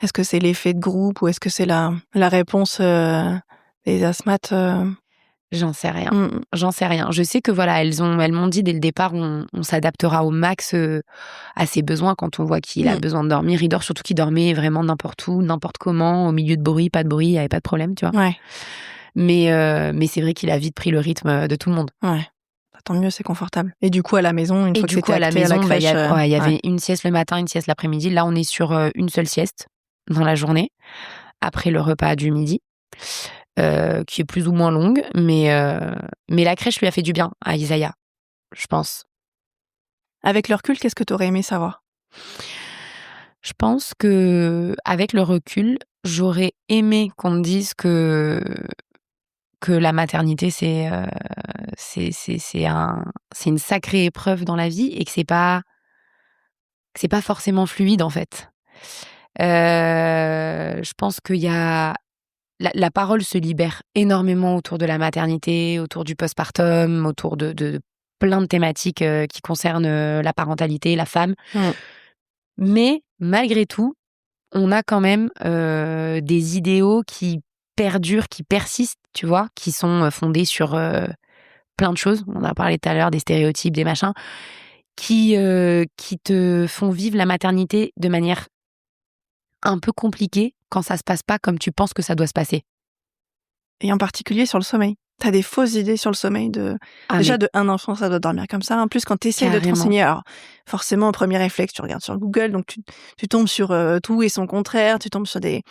Est-ce que c'est l'effet de groupe ou est-ce que c'est la réponse des asthmates J'en sais rien. J'en sais rien. Je sais que voilà, elles m'ont dit dès le départ, on s'adaptera au max à ses besoins quand on voit qu'il a besoin de dormir. Il dort, surtout qu'il dormait vraiment n'importe où, n'importe comment, au milieu de bruit, pas de bruit, il n'y avait pas de problème, tu vois. Ouais. Mais c'est vrai qu'il a vite pris le rythme de tout le monde. Ouais. Tant mieux, c'est confortable. Et du coup, à la maison, une fois que c'était acté à la crèche... il y avait une sieste le matin, une sieste l'après-midi. Là, on est sur une seule sieste dans la journée, après le repas du midi, qui est plus ou moins longue. Mais la crèche lui a fait du bien à Isaiah, je pense. Avec le recul, qu'est-ce que tu aurais aimé savoir ? Je pense que avec le recul, j'aurais aimé qu'on me dise que la maternité c'est une sacrée épreuve dans la vie et que c'est pas forcément fluide en fait. Je pense qu'il y a la parole se libère énormément autour de la maternité, autour du postpartum, autour de plein de thématiques qui concernent la parentalité, la femme. Mais malgré tout, on a quand même des idéaux qui perdurent, qui persistent, tu vois, qui sont fondés sur plein de choses. On a parlé tout à l'heure des stéréotypes, des machins, qui te font vivre la maternité de manière un peu compliquée quand ça se passe pas comme tu penses que ça doit se passer. Et en particulier sur le sommeil. T'as des fausses idées sur le sommeil déjà de un enfant, ça doit dormir comme ça. En plus, quand t'essayes de te renseigner, alors forcément, premier réflexe, tu regardes sur Google, donc tu tombes sur tout et son contraire, tu tombes sur des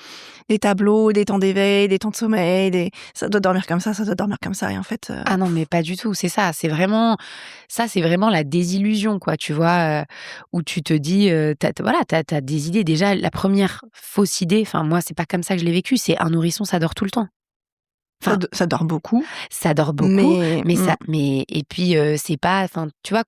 tableaux, des temps d'éveil, des temps de sommeil, ça doit dormir comme ça doit dormir comme ça. Et en fait... Ah non, mais pas du tout, c'est ça. C'est vraiment la désillusion, quoi, tu vois, où tu te dis, t'as des idées. Déjà, la première fausse idée, enfin, moi, c'est pas comme ça que je l'ai vécu, c'est un nourrisson, ça dort tout le temps. Enfin, ça dort beaucoup. Ça dort beaucoup, mais et puis c'est pas, enfin, tu vois,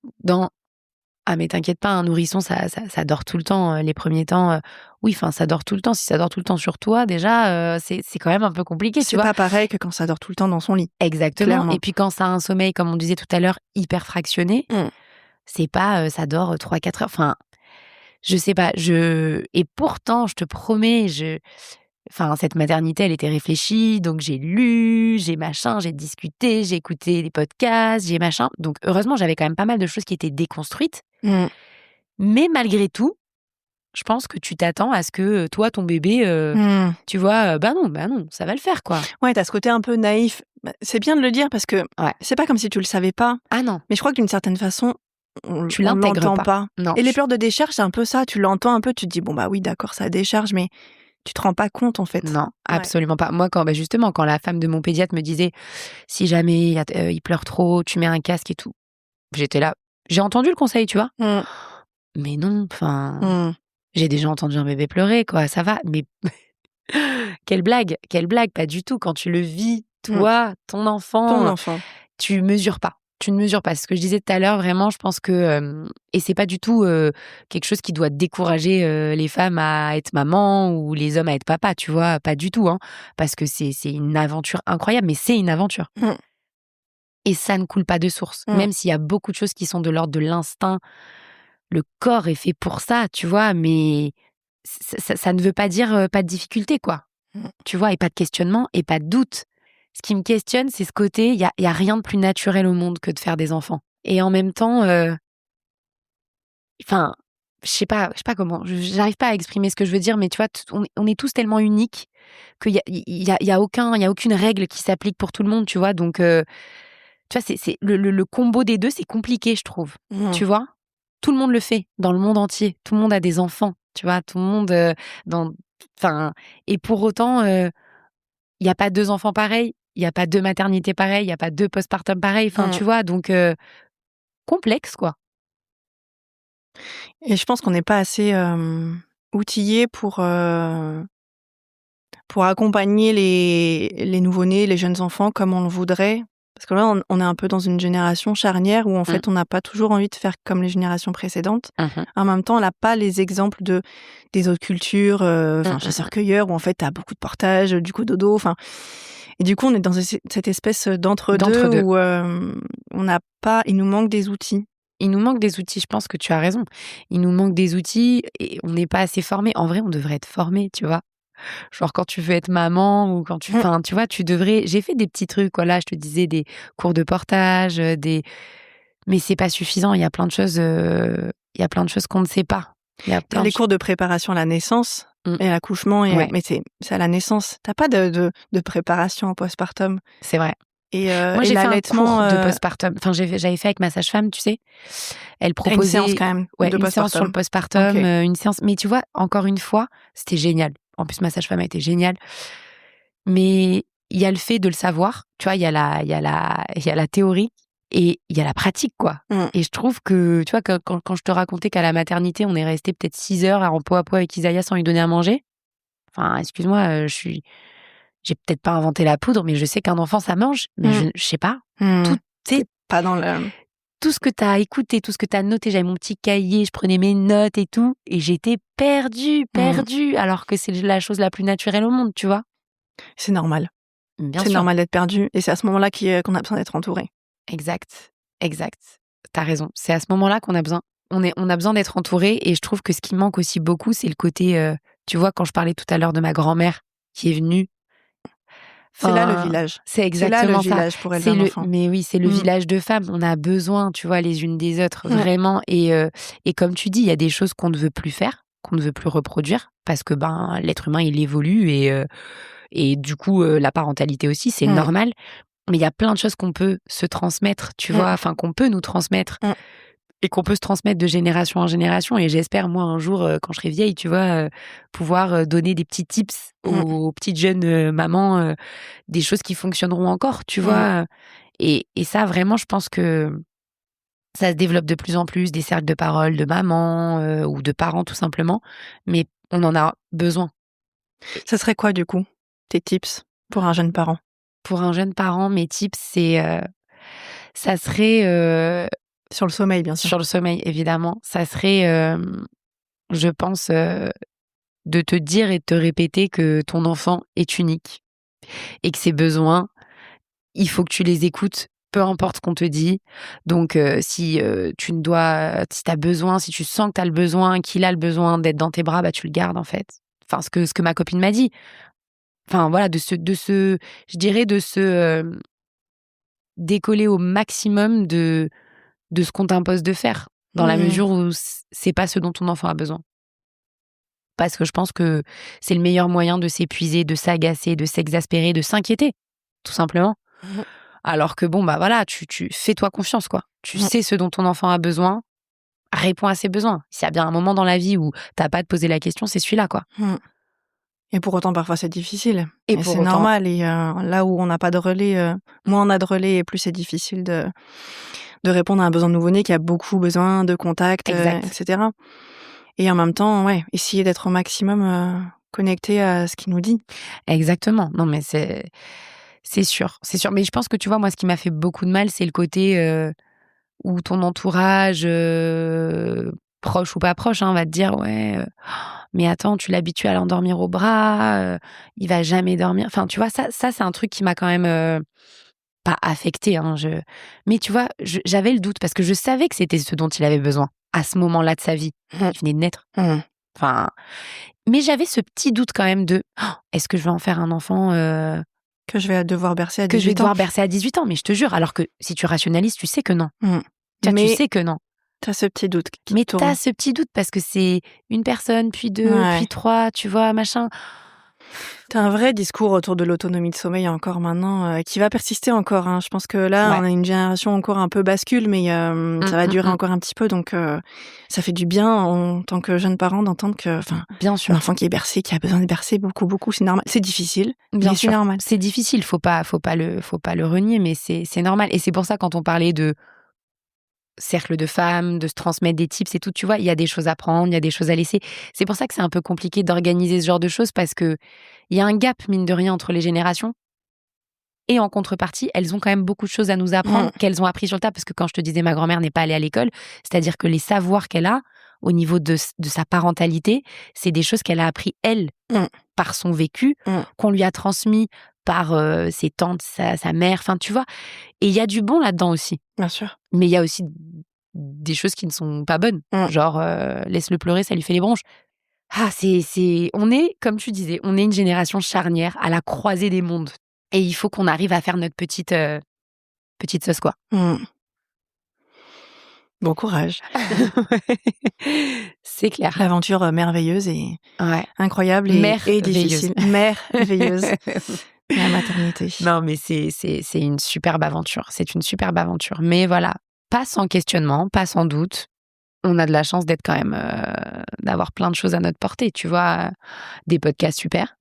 mais t'inquiète pas, un nourrisson, ça dort tout le temps. Les premiers temps, oui, enfin, ça dort tout le temps. Si ça dort tout le temps sur toi, déjà, c'est quand même un peu compliqué, tu vois. C'est pas pareil que quand ça dort tout le temps dans son lit. Exactement. Clairement. Et puis quand ça a un sommeil, comme on disait tout à l'heure, hyper fractionné, c'est pas, ça dort 3-4 heures. Enfin, je sais pas. Et pourtant, je te promets, cette maternité, elle était réfléchie, donc j'ai lu, j'ai machin, j'ai discuté, j'ai écouté des podcasts, j'ai machin. Donc heureusement, j'avais quand même pas mal de choses qui étaient déconstruites. Mais malgré tout, je pense que tu t'attends à ce que toi, ton bébé, tu vois, non, ça va le faire, quoi. Ouais, t'as ce côté un peu naïf. C'est bien de le dire parce que c'est pas comme si tu le savais pas. Ah non. Mais je crois que d'une certaine façon, tu l'intègres pas. Non. Et les pleurs de décharge, c'est un peu ça. Tu l'entends un peu, tu te dis, bon, bah oui, d'accord, ça décharge, mais tu te rends pas compte, en fait. Non, absolument pas. Moi, quand la femme de mon pédiatre me disait, si jamais il pleure trop, tu mets un casque et tout. J'étais là. J'ai entendu le conseil, tu vois. Mais non, enfin, j'ai déjà entendu un bébé pleurer, quoi, ça va. Mais quelle blague, pas du tout. Quand tu le vis, toi, ton enfant, tu mesures pas. Tu ne mesures pas. Ce que je disais tout à l'heure, vraiment, je pense que... et c'est pas du tout quelque chose qui doit décourager les femmes à être maman ou les hommes à être papa, tu vois. Pas du tout, parce que c'est une aventure incroyable, mais c'est une aventure. Et ça ne coule pas de source. Même s'il y a beaucoup de choses qui sont de l'ordre de l'instinct, le corps est fait pour ça, tu vois, mais ça ne veut pas dire pas de difficulté, quoi. Tu vois, et pas de questionnement, et pas de doute. Ce qui me questionne, c'est ce côté, il y a rien de plus naturel au monde que de faire des enfants. Et en même temps, enfin, je sais pas comment, j'arrive pas à exprimer ce que je veux dire, mais tu vois, on est tous tellement uniques qu'il y a aucune règle qui s'applique pour tout le monde, tu vois. Donc, tu vois, c'est le combo des deux, c'est compliqué, je trouve. Tu vois, tout le monde le fait dans le monde entier. Tout le monde a des enfants, tu vois. Tout le monde enfin, et pour autant, il y a pas 2 enfants pareils, il y a pas 2 maternités pareilles, il y a pas 2 postpartum pareils. Enfin, tu vois, donc complexe, quoi. Et je pense qu'on n'est pas assez outillés pour accompagner les nouveau-nés, les jeunes enfants comme on le voudrait. Parce que là, on est un peu dans une génération charnière où en fait, on n'a pas toujours envie de faire comme les générations précédentes. En même temps, on n'a pas les exemples des autres cultures, chasseurs-cueilleurs, où en fait, tu as beaucoup de portages, du cododo. Et du coup, on est dans cette espèce d'entre-deux où on n'a pas, il nous manque des outils. Il nous manque des outils, je pense que tu as raison. Il nous manque des outils et on n'est pas assez formés. En vrai, on devrait être formés, tu vois. Genre quand tu veux être maman ou quand enfin, tu vois, tu devrais. J'ai fait des petits trucs, voilà, je te disais des cours de portage, mais c'est pas suffisant. Il y a plein de choses, qu'on ne sait pas. Il y a plein les cours de préparation à la naissance et à l'accouchement, mais c'est à la naissance. T'as pas de préparation en postpartum. C'est vrai. Et moi, j'ai fait un cours de postpartum. Enfin, j'avais fait avec ma sage-femme, tu sais. Elle proposait une séance quand même de une séance sur le postpartum, une séance. Mais tu vois, encore une fois, c'était génial. En plus, ma sage-femme a été géniale. Mais il y a le fait de le savoir. Tu vois, il y a la théorie et il y a la pratique, quoi. Et je trouve que, tu vois, quand je te racontais qu'à la maternité, on est resté peut-être 6 heures en peau à peau avec Isaiah sans lui donner à manger. Enfin, excuse-moi, j'ai peut-être pas inventé la poudre, mais je sais qu'un enfant, ça mange. Mais je sais pas. Tout pas dans le... Tout ce que t'as écouté, tout ce que t'as noté, j'avais mon petit cahier, je prenais mes notes et tout, et j'étais perdue, alors que c'est la chose la plus naturelle au monde, tu vois. C'est normal. Bien sûr. C'est normal d'être perdu, et c'est à ce moment-là qu'on a besoin d'être entouré. Exact. T'as raison. C'est à ce moment-là qu'on a besoin. On a besoin d'être entouré, et je trouve que ce qui manque aussi beaucoup, c'est le côté, tu vois, quand je parlais tout à l'heure de ma grand-mère qui est venue. C'est là le village. C'est exactement ça. C'est là le village pour élever un enfant. Mais oui, c'est le village de femmes. On a besoin, tu vois, les unes des autres, vraiment. Et comme tu dis, il y a des choses qu'on ne veut plus faire, qu'on ne veut plus reproduire, parce que l'être humain, il évolue et du coup, la parentalité aussi, c'est normal. Mais il y a plein de choses qu'on peut se transmettre, tu vois, enfin, qu'on peut nous transmettre. Et qu'on peut se transmettre de génération en génération. Et j'espère, moi, un jour, quand je serai vieille, tu vois, pouvoir donner des petits tips aux petites jeunes mamans, des choses qui fonctionneront encore, tu vois. Et ça, vraiment, je pense que ça se développe de plus en plus, des cercles de parole de mamans ou de parents, tout simplement. Mais on en a besoin. Ça serait quoi, du coup, tes tips pour un jeune parent? Pour un jeune parent, mes tips, ça serait... Sur le sommeil, bien sûr. Sur le sommeil, évidemment. Ça serait, je pense, de te dire et de te répéter que ton enfant est unique et que ses besoins, il faut que tu les écoutes, peu importe ce qu'on te dit. Donc, si t'as besoin, si tu sens que t'as le besoin, qu'il a le besoin d'être dans tes bras, tu le gardes, en fait. Enfin, ce que ma copine m'a dit. Enfin, voilà, je dirais de se décoller au maximum de ce qu'on t'impose de faire, dans la mesure où c'est pas ce dont ton enfant a besoin. Parce que je pense que c'est le meilleur moyen de s'épuiser, de s'agacer, de s'exaspérer, de s'inquiéter, tout simplement. Alors que voilà, tu fais-toi confiance, quoi. Tu sais ce dont ton enfant a besoin, réponds à ses besoins. S'il y a bien un moment dans la vie où t'as pas à te poser la question, c'est celui-là, quoi. Et pour autant, parfois, c'est difficile. Et c'est normal. Et là où on n'a pas de relais, moins on a de relais, et plus c'est difficile de répondre à un besoin de nouveau-né qui a beaucoup besoin de contact, etc. Et en même temps, essayer d'être au maximum connecté à ce qu'il nous dit. Exactement. Non, mais c'est sûr. Mais je pense que, tu vois, moi, ce qui m'a fait beaucoup de mal, c'est le côté où ton entourage, proche ou pas proche, va te dire, mais attends, tu l'habitues à l'endormir au bras, il va jamais dormir. Enfin, tu vois, ça c'est un truc qui m'a quand même pas affectée. Mais tu vois, j'avais le doute parce que je savais que c'était ce dont il avait besoin à ce moment-là de sa vie. Il venait de naître. Enfin, mais j'avais ce petit doute quand même de est-ce que je vais en faire un enfant que je vais devoir bercer à 18 ans. Que je vais devoir bercer à 18 ans, mais je te jure, alors que si tu rationalises, tu sais que non. Tu sais que non. T'as ce petit doute qui Mais tourne. t'as ce petit doute parce que c'est une personne, puis deux, puis trois, tu vois, machin. T'as un vrai discours autour de l'autonomie de sommeil encore maintenant, qui va persister encore. Hein. Je pense que là, on a une génération encore un peu bascule, mais ça va durer encore un petit peu. Donc, ça fait du bien en tant que jeune parent d'entendre que, bien sûr, un enfant qui est bercé, qui a besoin de bercer beaucoup, c'est normal. C'est difficile, bien sûr. C'est normal. C'est difficile, faut pas le renier, mais c'est normal. Et c'est pour ça quand on parlait de cercle de femmes, de se transmettre des tips et tout, tu vois, il y a des choses à prendre, il y a des choses à laisser. C'est pour ça que c'est un peu compliqué d'organiser ce genre de choses parce que il y a un gap, mine de rien, entre les générations. Et en contrepartie, elles ont quand même beaucoup de choses à nous apprendre qu'elles ont appris sur le tas. Parce que quand je te disais, ma grand-mère n'est pas allée à l'école, c'est-à-dire que les savoirs qu'elle a au niveau de sa parentalité, c'est des choses qu'elle a appris, elle, par son vécu, qu'on lui a transmis par ses tantes, sa mère, enfin, tu vois. Et il y a du bon là-dedans aussi. Bien sûr. Mais il y a aussi des choses qui ne sont pas bonnes. Genre, laisse-le pleurer, ça lui fait les bronches. On est, comme tu disais, on est une génération charnière à la croisée des mondes. Et il faut qu'on arrive à faire notre petite sauce, quoi. Bon courage. C'est clair. L'aventure merveilleuse et incroyable et difficile. Merveilleuse. La maternité. Non, mais c'est une superbe aventure. C'est une superbe aventure. Mais voilà, pas sans questionnement, pas sans doute. On a de la chance d'être quand même, d'avoir plein de choses à notre portée. Tu vois, des podcasts super.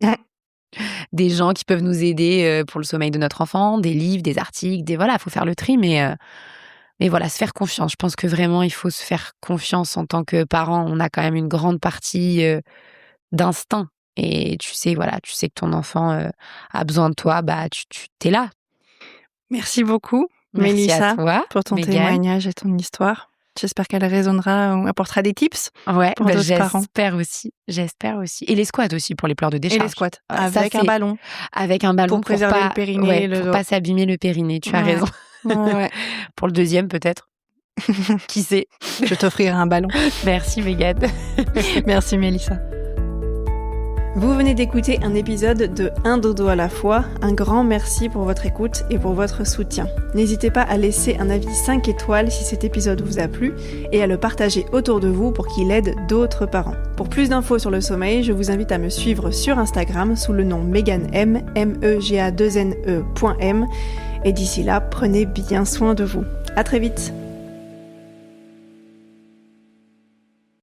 Des gens qui peuvent nous aider pour le sommeil de notre enfant, des livres, des articles, voilà, faut faire le tri, mais voilà, se faire confiance. Je pense que vraiment, il faut se faire confiance en tant que parent. On a quand même une grande partie d'instinct. Et tu sais que ton enfant a besoin de toi, bah tu t'es là. Merci beaucoup, Merci Mélissa, à toi, pour ton témoignage et ton histoire. J'espère qu'elle résonnera ou apportera des tips pour d'autres parents. J'espère aussi. Et les squats aussi pour les pleurs de décharge. Et les squats, avec un ballon. Avec un ballon pour préserver le périnée. Pour pas s'abîmer le périnée, tu as raison. Pour le deuxième peut-être. Qui sait. Je t'offrirai un ballon. Merci Mégane. Merci Mélissa. Vous venez d'écouter un épisode de Un dodo à la fois. Un grand merci pour votre écoute et pour votre soutien. N'hésitez pas à laisser un avis 5 étoiles si cet épisode vous a plu et à le partager autour de vous pour qu'il aide d'autres parents. Pour plus d'infos sur le sommeil, je vous invite à me suivre sur Instagram sous le nom Megane M, MEGA2NE.M. Et d'ici là, prenez bien soin de vous. À très vite.